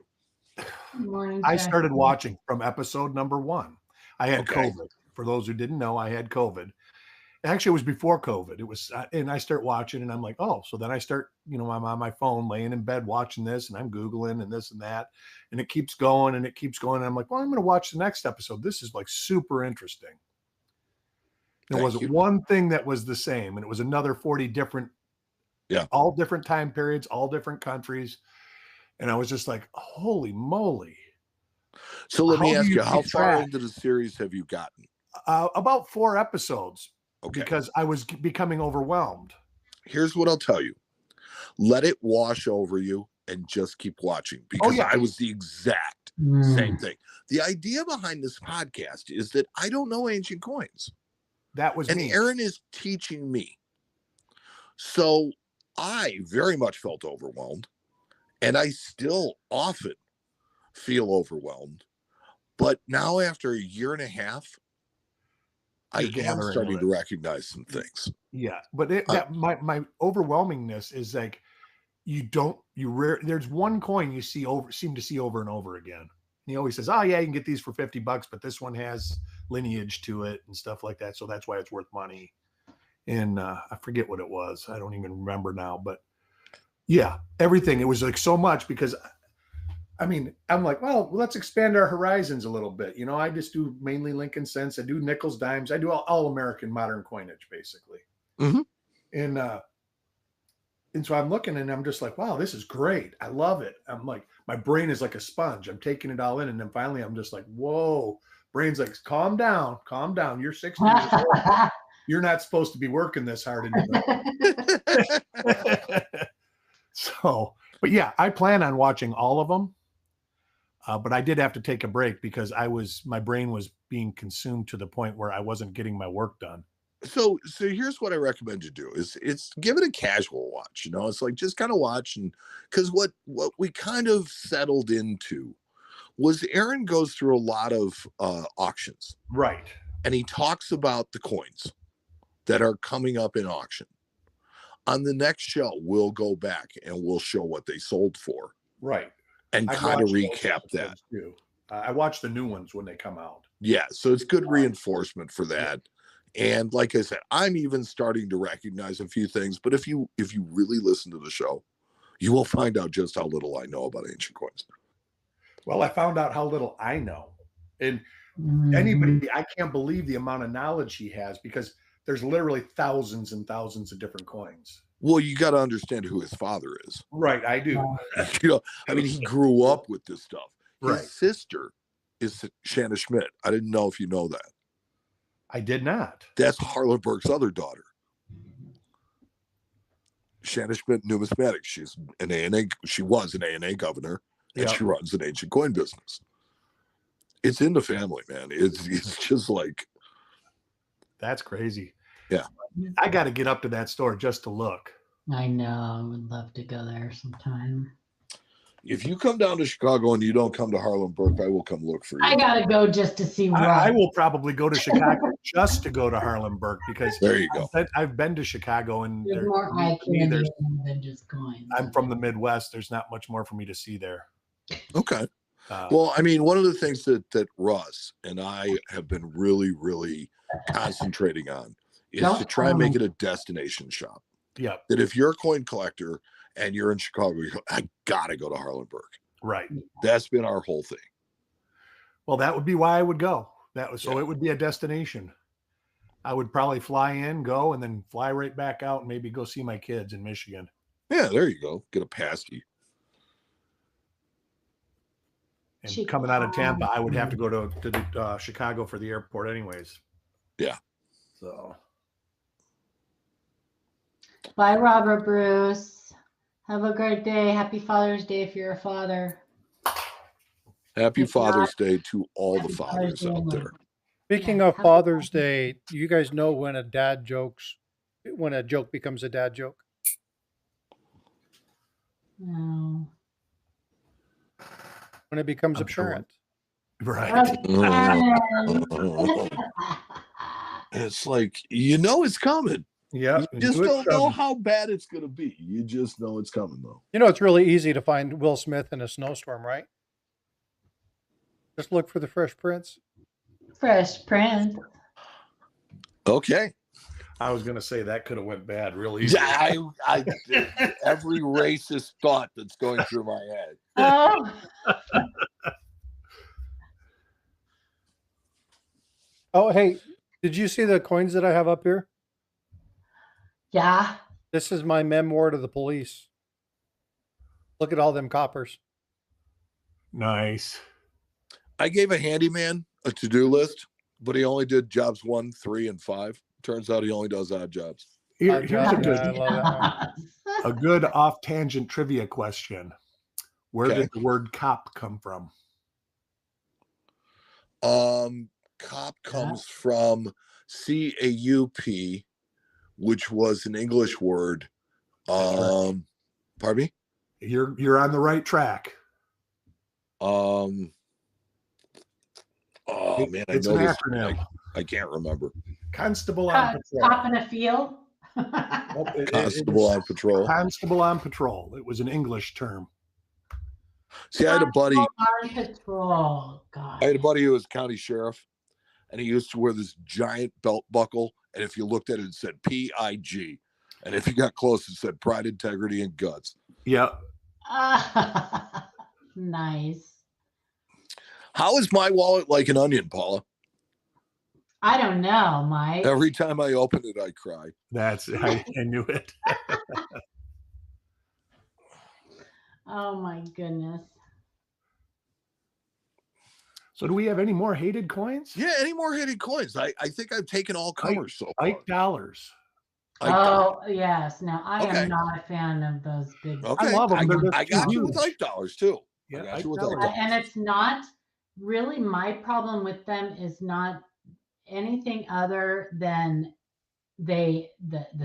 Good morning,
I started watching from episode number 1. I had COVID. For those who didn't know, I had COVID. Actually, it was before COVID. It was, and I start watching, and I'm like, oh, so then I start, I'm on my phone, laying in bed watching this, and I'm Googling and this and that, and it keeps going and it keeps going. And I'm like, well, I'm going to watch the next episode. This is like super interesting. There wasn't one thing that was the same, and it was another 40 different, all different time periods, all different countries, and I was just like, holy moly!
So let me ask you, how far into the series have you gotten?
About 4 episodes. Because I was becoming overwhelmed.
Here's what I'll tell you. Let it wash over you and just keep watching, because I was the exact same thing. The idea behind this podcast is that I don't know ancient coins.
That was me.
And Aaron is teaching me. So I very much felt overwhelmed, and I still often feel overwhelmed. But now, after a year and a half, I am starting to recognize some things.
Yeah, but my overwhelmingness is like, there's one coin you seem to see over and over again. And he always says, oh yeah, you can get these for $50, but this one has lineage to it and stuff like that, so that's why it's worth money. And I forget what it was. I don't even remember now, but yeah, everything. It was like so much, because I'm like, well, let's expand our horizons a little bit. I just do mainly Lincoln cents. I do nickels, dimes. I do all American modern coinage, basically.
Mm-hmm.
And so I'm looking, and I'm just like, wow, this is great. I love it. I'm like, my brain is like a sponge. I'm taking it all in. And then finally I'm just like, whoa, brain's like, calm down. You're 60 years old. You're not supposed to be working this hard anymore. So, but yeah, I plan on watching all of them. But I did have to take a break because my brain was being consumed to the point where I wasn't getting my work done.
So here's what I recommend you do is give it a casual watch. It's like, just kind of watch, and because what we kind of settled into was Aaron goes through a lot of auctions.
Right.
And he talks about the coins that are coming up in auction. On the next show, we'll go back and we'll show what they sold for.
Right.
And kind of recap that.
Too. I watch the new ones when they come out.
Yeah, so it's good reinforcement for that. And like I said, I'm even starting to recognize a few things. But if you really listen to the show, you will find out just how little I know about ancient coins.
Well, I found out how little I know. And Anybody, I can't believe the amount of knowledge he has, because there's literally thousands and thousands of different coins.
Well, you got to understand who his father is.
Right, I do.
I mean, he grew up with this stuff.
Right.
His sister is Shanna Schmidt. I didn't know if you know that.
I did not.
That's Harlan Burke's other daughter. Shanna Schmidt, numismatics. She's an A&A. She was an A&A governor, and she runs an ancient coin business. It's in the family, man. It's just like,
that's crazy.
Yeah,
I got to get up to that store just to look.
I know. I would love to go there sometime.
If you come down to Chicago and you don't come to Harlan Burke, I will come look for you.
I gotta go just to see.
I will probably go to Chicago just to go to Harlan Burke, because
there you go.
I've been to Chicago, and
there's more eye candy than just coins.
I'm from the Midwest. There's not much more for me to see there.
Okay. Well, I mean, one of the things that Russ and I have been really, really concentrating on is to try and make it a destination shop.
Yeah.
That if you're a coin collector and you're in Chicago, you go, I gotta go to Harlan Burke.
Right.
That's been our whole thing.
Well, that would be why I would go. So it would be a destination. I would probably fly in, go, and then fly right back out, and maybe go see my kids in Michigan.
Yeah, there you go. Get a pasty.
And coming out of Tampa, I would have to go to Chicago for the airport anyways.
Yeah.
So.
Bye, Robert Bruce. Have a great day. Happy Father's Day if you're a father.
Happy Father's Day to all the fathers out there.
Speaking of Father's Day, you guys know when a joke becomes a dad joke?
No.
When it becomes apparent.
Right.
It's like, it's coming.
Yeah.
You just don't know how bad it's going to be. You just know it's coming, though.
It's really easy to find Will Smith in a snowstorm, right? Just look for the Fresh Prince.
Fresh Prince.
Okay.
I was going to say that could have went bad real easy.
I every racist thought that's going through my head.
Oh.
Oh, hey, did you see the coins that I have up here?
Yeah.
This is my memoir to the police. Look at all them coppers.
Nice.
I gave a handyman a to-do list, but he only did jobs 1, 3, and 5. Turns out he only does odd jobs.
Here's
I love that one.
a good off-tangent trivia question. Where did the word cop come from?
Cop comes from CAUP, which was an English word. Pardon me?
You're on the right track.
Oh man,
it's an acronym.
I can't remember.
Constable on patrol.
Cop in a field.
Constable on patrol.
Constable on patrol. It was an English term.
See, I had a buddy.
On patrol. God.
I had a buddy who was county sheriff, and he used to wear this giant belt buckle. And if you looked at it, it said PIG. And if you got close, it said pride, integrity, and guts.
Yeah.
Nice.
How is my wallet like an onion, Paula?
I don't know, Mike.
Every time I open it, I cry.
I knew it.
Oh my goodness.
So do we have any more hated coins?
Yeah, any more hated coins? I think I've taken all comers so far.
$8.
Yes. Now I am not a fan of those big.
Okay.
I love them.
I got you with $8 too.
Yeah,
I got you with $8.
And it's not really my problem with them is not anything other than the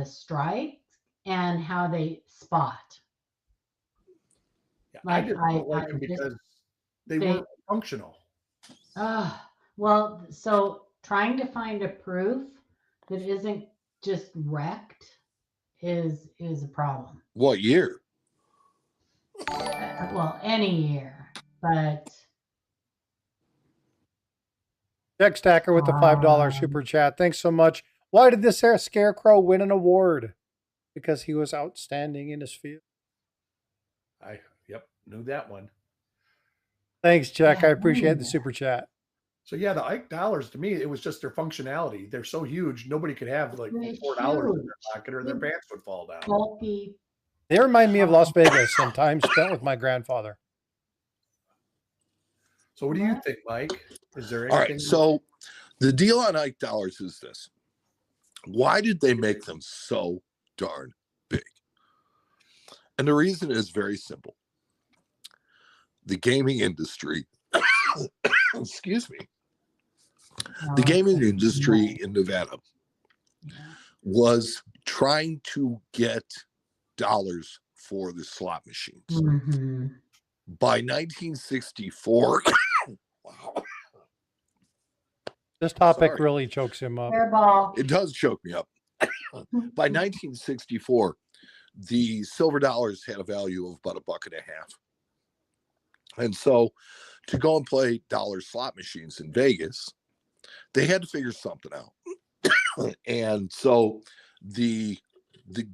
strikes and how they spot.
Yeah, I just don't like them because they weren't functional.
Well, so trying to find a proof that isn't just wrecked is a problem.
What year?
Well, any year, but
Jack Stacker with the $5 super chat. Thanks so much. Why did this scarecrow win an award? Because he was outstanding in his field.
Knew that one.
Thanks, Jack. I appreciate the super chat.
So yeah, the Ike dollars to me, it was just their functionality. They're so huge, nobody could have like
They're
$4 in
huge.
their pocket or their pants would fall down.
Bulky.
They remind me of Las Vegas and time spent with my grandfather.
So what do you
What?
think, Mike? Is there
All
anything?
right. So the deal on Ike dollars is this. Why did they make them so darn big? And the reason is very simple. The gaming industry, excuse me, the gaming industry in Nevada was trying to get dollars for the slot machines.
Mm-hmm.
By 1964, wow,
This topic
Sorry.
really chokes him up.
Hairball.
it does choke me up. By 1964, the silver dollars had a value of about $1.50. And so to go and play dollar slot machines in Vegas, they had to figure something out. And so the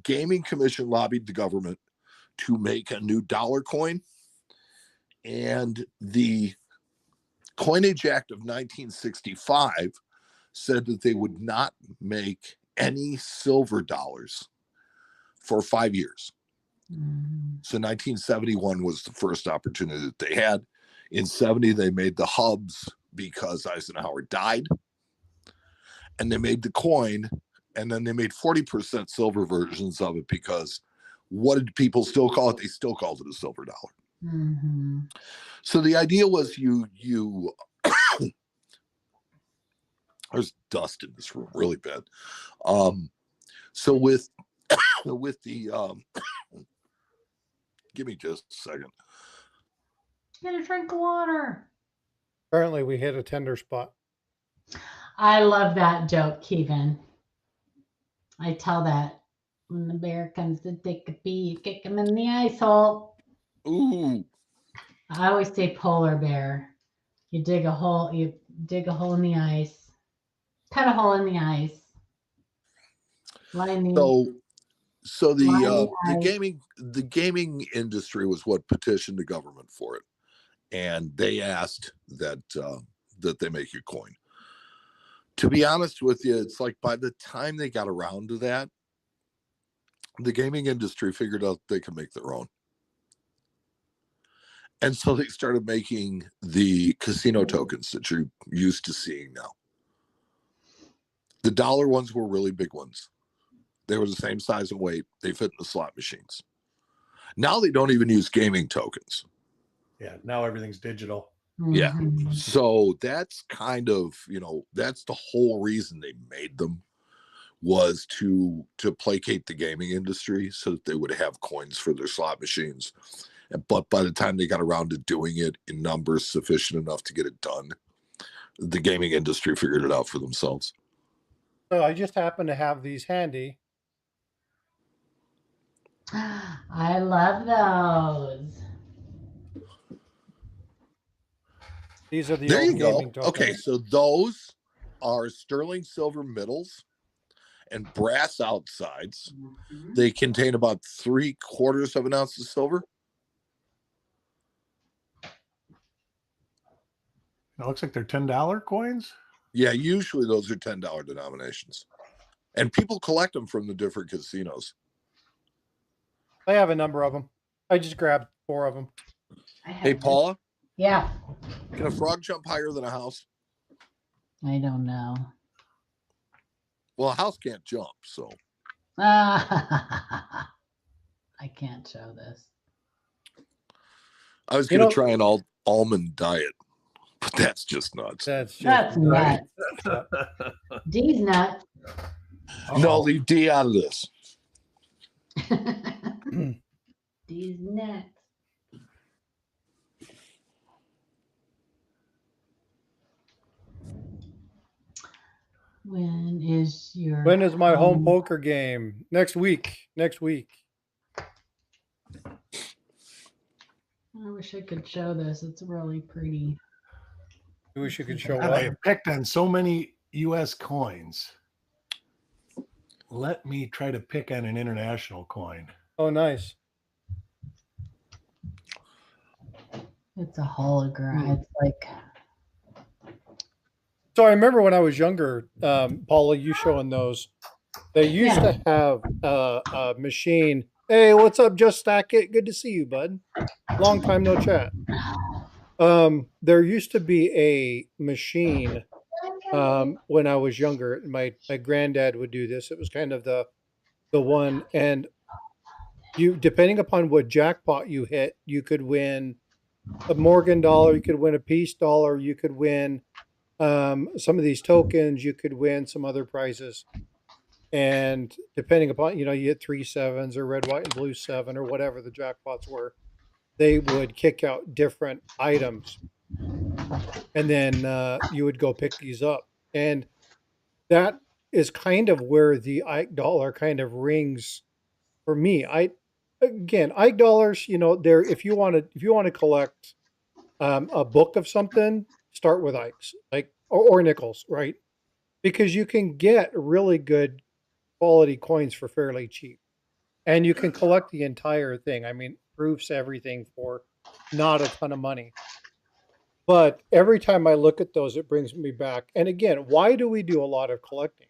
gaming commission lobbied the government to make a new dollar coin. And the Coinage Act of 1965 said that they would not make any silver dollars for 5 years. So 1971 was the first opportunity that they had. In 70, they made the hubs because Eisenhower died. And they made the coin, and then they made 40% silver versions of it because what did people still call it? They still called it a silver dollar.
Mm-hmm.
So the idea was you there's dust in this room really bad. So with the give me just a second.
Get a drink of water.
Apparently, we hit a tender spot.
I love that joke, Kevin. I tell that when the bear comes to take a pee, kick him in the ice hole.
Ooh,
I always say polar bear. You dig a hole in the ice, cut a hole in the ice. Line the
so the
ice.
the gaming industry was what petitioned the government for it, and they asked that that they make a coin. To be honest with you, it's like by the time they got around to that, the gaming industry figured out they could make their own. And so they started making the casino tokens that you're used to seeing now. The dollar ones were really big ones. They were the same size and weight. They fit in the slot machines. Now they don't even use gaming tokens.
Yeah, now everything's digital.
Yeah.
Mhm.
So that's kind of, that's the whole reason they made them, was to placate the gaming industry so that they would have coins for their slot machines. But by the time they got around to doing it in numbers sufficient enough to get it done, the gaming industry figured it out for themselves.
So I just happen to have these handy.
I love those.
These are the
There
old
you go.
gaming tokens.
Okay, so those are sterling silver middles and brass outsides. They contain about 3/4 of an ounce of silver.
It looks like they're $10 coins.
Yeah, usually those are $10 denominations. And people collect them from the different casinos.
I have a number of them. I just grabbed 4 of them.
Hey, Paula,
Yeah.
can a frog jump higher than a house?
I don't know.
Well, a house can't jump, so.
I can't show this.
I was going to try an almond diet, but that's just nuts.
That's
nuts. D's nuts.
No, leave D out of this.
D's nuts. When is
my home poker game? Next week.
I wish I could show this. It's really pretty.
I wish you could show
God,
what?
I have picked on so many U.S. coins. Let me try to pick on an international coin.
Oh, nice.
It's a hologram. It's like
So I remember when I was younger, Paula, you showing those. They used to have a machine. Hey, what's up? Just Stack It. Good to see you, bud. Long time no chat. There used to be a machine when I was younger. My granddad would do this. It was kind of the one, and you, depending upon what jackpot you hit, you could win a Morgan dollar, you could win a Peace dollar, you could win some of these tokens, you could win some other prizes. And depending upon, you get 3 sevens or red, white, and blue 7 or whatever the jackpots were, they would kick out different items. And then you would go pick these up. And that is kind of where the Ike dollar kind of rings for me. Again, Ike dollars, they're, if you want to collect a book of something, start with Ikes, like, or nickels, right? Because you can get really good quality coins for fairly cheap, and you can collect the entire thing. I mean, proofs, everything, for not a ton of money. But every time I look at those, it brings me back. And again, why do we do a lot of collecting?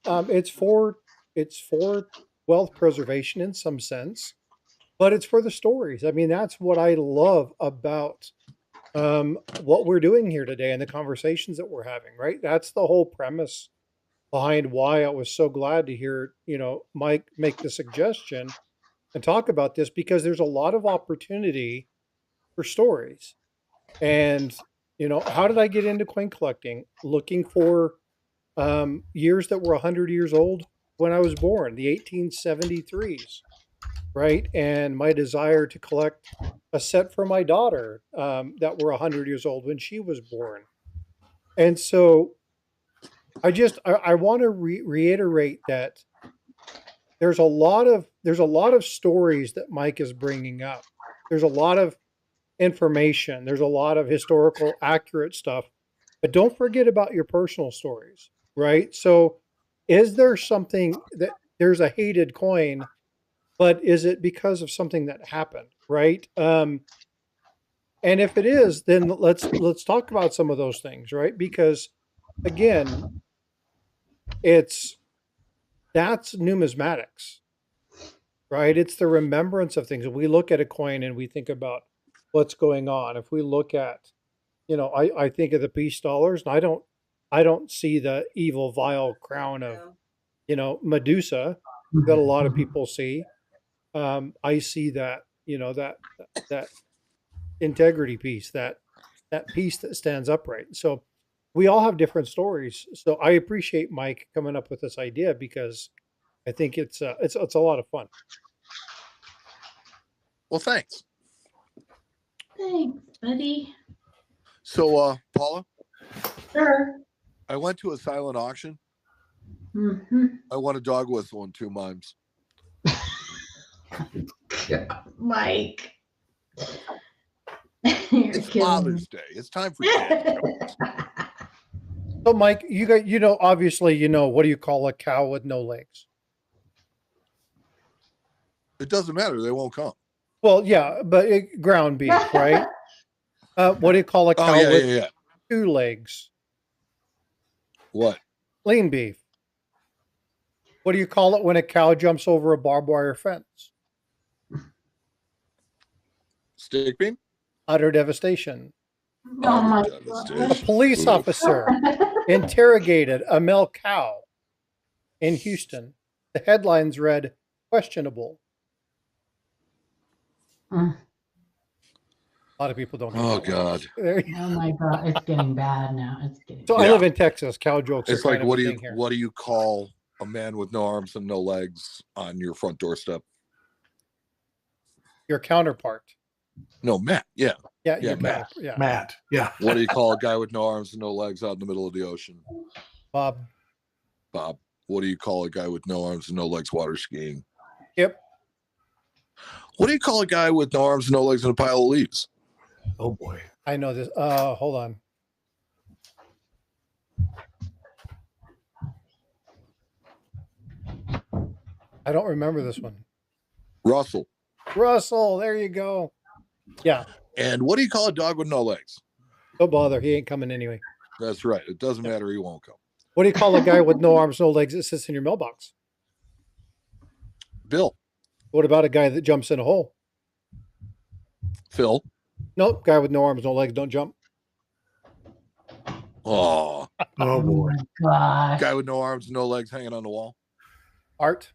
It's for wealth preservation in some sense, but it's for the stories. I mean, that's what I love about what we're doing here today and the conversations that we're having, right? That's the whole premise behind why I was so glad to hear, Mike make the suggestion and talk about this, because there's a lot of opportunity for stories. And, how did I get into coin collecting? Looking for years that were 100 years old when I was born, the 1873s, right? And my desire to collect a set for my daughter that were 100 years old when she was born. And so I want to reiterate that there's a lot of stories that Mike is bringing up. There's a lot of information. There's a lot of historical accurate stuff, but don't forget about your personal stories, right? So is there something that there's a hated coin, but is it because of something that happened, right? And if it is, then let's talk about some of those things, right? Because again, that's numismatics, right? It's the remembrance of things. If we look at a coin and we think about what's going on, if we look at, I think of the Peace dollars, and I don't see the evil, vile crown of, Medusa that a lot of people see. I see that, that integrity piece, that piece that stands upright. So we all have different stories. So I appreciate Mike coming up with this idea, because I think it's a lot of fun.
Well, thanks.
Thanks, buddy.
So, Paula,
Sure.
I went to a silent auction.
Mm-hmm.
I won a dog whistle and 2 mimes.
Mike.
It's Father's Day. It's time for kids.
So Mike, you got, obviously, what do you call a cow with no legs?
It doesn't matter. They won't come.
Well, yeah, but ground beef, right? What do you call a cow with 2 legs?
What?
Lean beef. What do you call it when a cow jumps over a barbed wire fence?
Steak bean?
Utter devastation.
Oh my
A police officer interrogated a male cow in Houston. The headlines read, "Questionable." A lot of people don't.
Oh God.
Oh my God, it's getting bad now. It's getting.
So I live in Texas. Cow jokes.
It's
are
like,
kind
what
of
do
a
you
thing here.
what do you call a man with no arms and no legs on your front doorstep?
Your counterpart.
No, Matt. Yeah.
Yeah,
Yeah,
your
Matt.
counterpart. Yeah,
Matt. Yeah.
What do you call a guy with no arms and no legs out in the middle of the ocean?
Bob.
Bob. What do you call a guy with no arms and no legs water skiing?
Yep.
What do you call a guy with no arms and no legs in a pile of leaves?
Oh boy.
I know this. Hold on. I don't remember this one.
Russell.
Russell, there you go. Yeah.
And what do you call a dog with no legs?
Don't bother. He ain't coming anyway.
That's right. It doesn't matter. He won't come.
What do you call a guy with no arms, no legs that sits in your mailbox?
Bill.
What about a guy that jumps in a hole?
Phil.
Nope, guy with no arms, no legs, don't jump.
Oh,
Oh boy.
Gosh.
guy with no arms, no legs, hanging on the wall.
Art.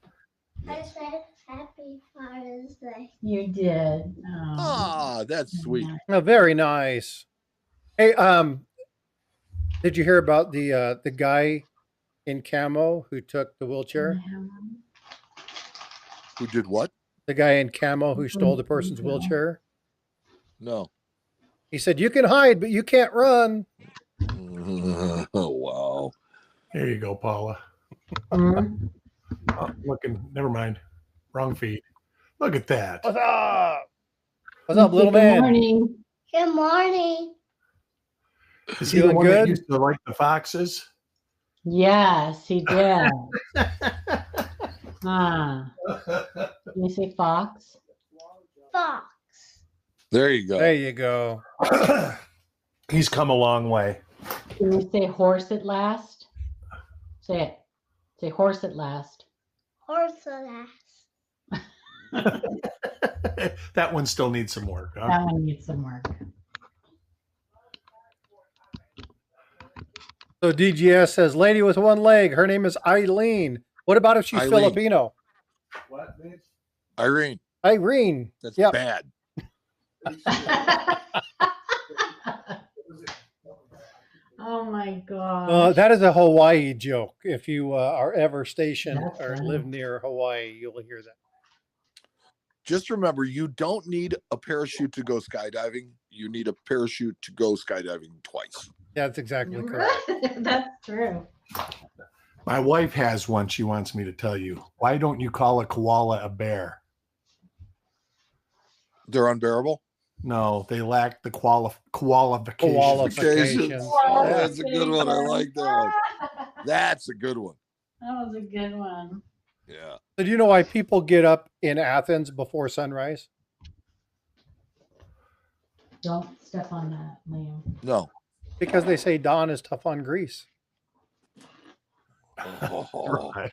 I said Happy Father's Day.
You did. Oh.
Ah, that's sweet.
Oh, very nice. Hey, did you hear about the guy in camo who took the wheelchair?
Who did what?
The guy in camo who stole the person's wheelchair?
No.
He said, "You can hide, but you can't run."
Oh, wow.
There you go, Paula.
Mhm.
Oh, looking. Never mind. Wrong feed. Look at that.
What's up? What's up, little
Good
man?
morning.
Good morning.
Is he the
Feeling
one that
good?
used to like the foxes?
Yes, he did. Ah, you say fox?
Fox.
There you go.
There you go.
He's come a long way.
Can you say horse at last? Say it. Say horse at last.
Horse-ass.
That one still needs some work. Huh?
That one needs some work.
So DGS says, "Lady with one leg. Her name is Eileen. What about if she's
Eileen.
Filipino?"
What, Mitch?
Irene,
Irene.
that's
Yep.
bad.
Oh my god.
That is a Hawaii joke. If you are ever stationed
That's
or
funny.
live near Hawaii, you'll hear that.
Just remember, you don't need a parachute to go skydiving. You need a parachute to go skydiving twice.
Yeah, that's exactly correct.
That's true.
My wife has one she wants me to tell you. Why don't you call a koala a bear?
They're unbearable.
No, they lack the qualifications.
Qualifications.
Oh, that's a good one. I like that one. That's a good one.
That was a good one.
Yeah.
So do you know why people get up in Athens before sunrise?
Don't step on that, Liam.
No.
Because they say dawn is tough on Greece.
Oh,
Right.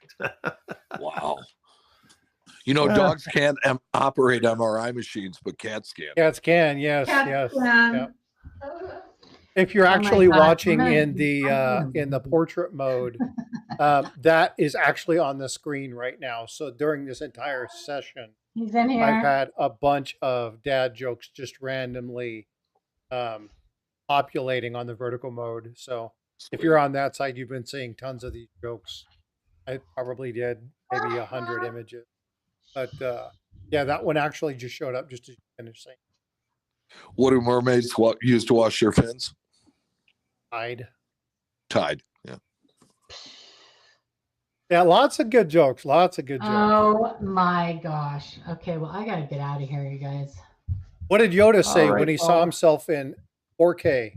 wow. You know, dogs can't operate MRI machines, but cats can.
Cats can, yes,
Cats
yes.
can.
Yeah. If you're
Oh my
actually
God,
watching
I'm
in
gonna-
the portrait mode, that is actually on the screen right now. So during this entire session,
He's in here.
I've had a bunch of dad jokes just randomly populating on the vertical mode. So if you're on that side, you've been seeing tons of these jokes. I probably did maybe 100 images, but yeah, that one actually just showed up just to finish saying
What do mermaids use to wash their fins?
Tide.
Tide. Yeah.
Yeah, lots of good jokes. Lots of good jokes.
Oh my gosh. Okay, well, I gotta get out of here, you guys.
What did Yoda say
All right,
when he saw
Paul.
himself in 4K?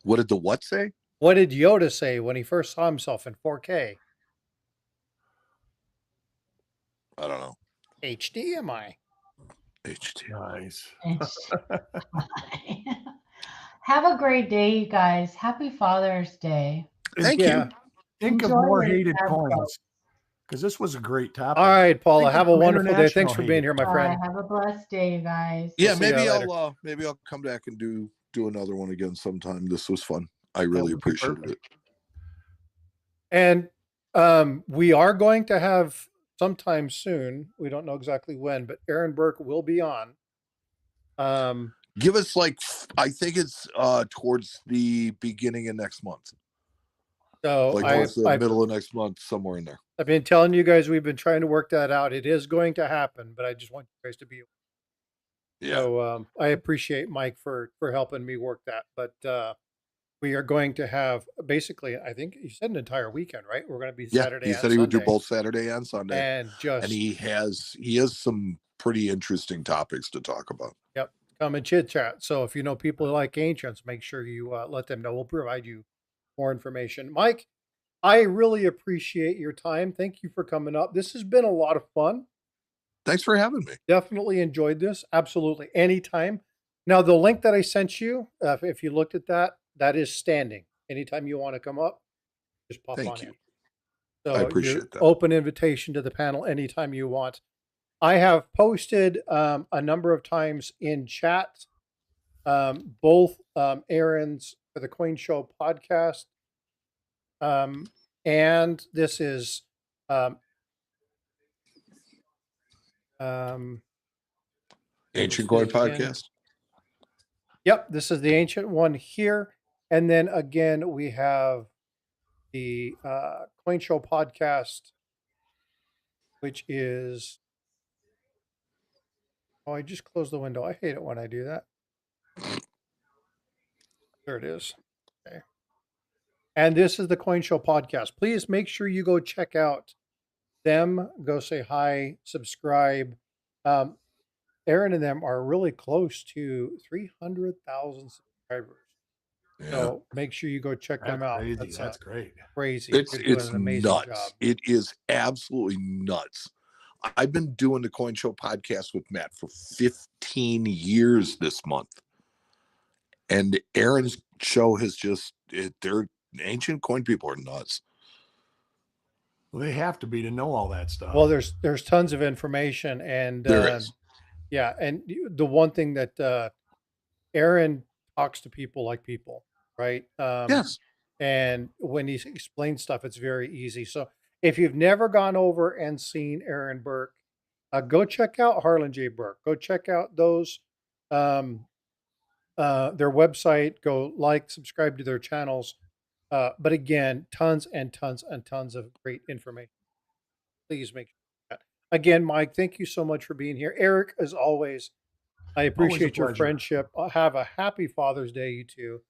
What did the what say?
What did Yoda say when he first saw himself in 4K?
I don't know.
HDMI.
HT.
Nice.
Have a great day, you guys. Happy Father's Day.
Thank
Yeah.
you.
Think of
Enjoy
more
your
hated
dad
coins.
jokes.
Because this was a great topic.
All right, Paula.
Think of
Have a
some
wonderful day. Thanks
international
for being here, my
All
friend.
right, have a blessed day, you guys.
Yeah,
see you
maybe
later.
I'll come back and do another one again sometime. This was fun. I really
would be
appreciated
perfect.
it.
And we are going to have sometime soon. We don't know exactly when, but Aaron Burke will be on.
Give us I think it's towards the beginning of next month.
So
Like towards the middle of next month, somewhere in there.
I've been telling you guys we've been trying to work that out. It is going to happen, but I just want you guys to be.
Yeah.
So I appreciate Mike for helping me work that. But we are going to have basically, I think you said an entire weekend, right? We're going to be Saturday.
He
and
said he would do
Sunday.
both Saturday and Sunday.
And just
He has some pretty interesting topics to talk about.
Yep, come and chit chat. So if you know people who like ancients, make sure you let them know. We'll provide you more information. Mike, I really appreciate your time. Thank you for coming up. This has been a lot of fun.
Thanks for having me.
Definitely enjoyed this. Absolutely. Anytime. Now, the link that I sent you, if you looked at that, that is standing. Anytime you want to come up, just pop
Thank
on
you.
in.
I
So
appreciate that.
open invitation to the panel anytime you want. I have posted a number of times in chat, both Aaron's for the Coin Show podcast, and this is um,
Ancient
let's
Coin
do it again.
Podcast.
Yep, this is the ancient one here. And then again, we have the Coin Show podcast, which is, oh, I just closed the window. I hate it when I do that. There it is. Okay. And this is the Coin Show podcast. Please make sure you go check out them, go say hi, subscribe. Aaron and them are really close to 300,000 subscribers.
Yeah.
So make sure you go check them out.
Crazy. That's great.
Crazy.
It's
They're doing an amazing
nuts.
job.
It is absolutely nuts. I've been doing the Coin Show podcast with Matt for 15 years this month. And Aaron's show has just, they're ancient coin people are nuts.
Well, they have to be to know all that stuff.
Well, there's tons of information, and
There is.
yeah, and the one thing that Aaron talks to people like people, right?
Yes.
And when he explains stuff, it's very easy. So if you've never gone over and seen Aaron Burke, go check out Harlan J. Burke. Go check out those their website. Go like, subscribe to their channels. But again, tons and tons and tons of great information. Please make sure that. Again, Mike, thank you so much for being here. Eric, as always, I appreciate your
pleasure.
friendship. Have a happy Father's Day, you two.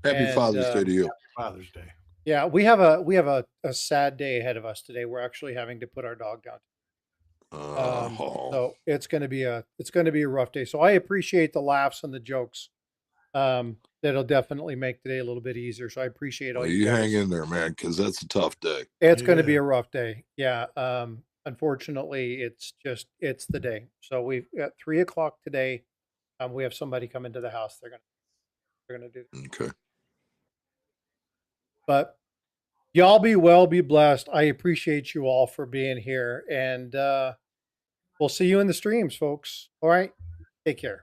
Happy
And,
Father's Day to you.
Father's Day.
Yeah, we have a sad day ahead of us today. We're actually having to put our dog down. So it's going to be a rough day. So I appreciate the laughs and the jokes. That'll definitely make today a little bit easier. So I appreciate all
well,
you
you
guys.
hang in there, man, because that's a tough day.
It's going to be a rough day. Yeah. Unfortunately, it's the day. So we've got 3:00 today. We have somebody come into the house. They're gonna do this.
Okay.
But y'all be well, be blessed. I appreciate you all for being here, and we'll see you in the streams, folks. All right, take care.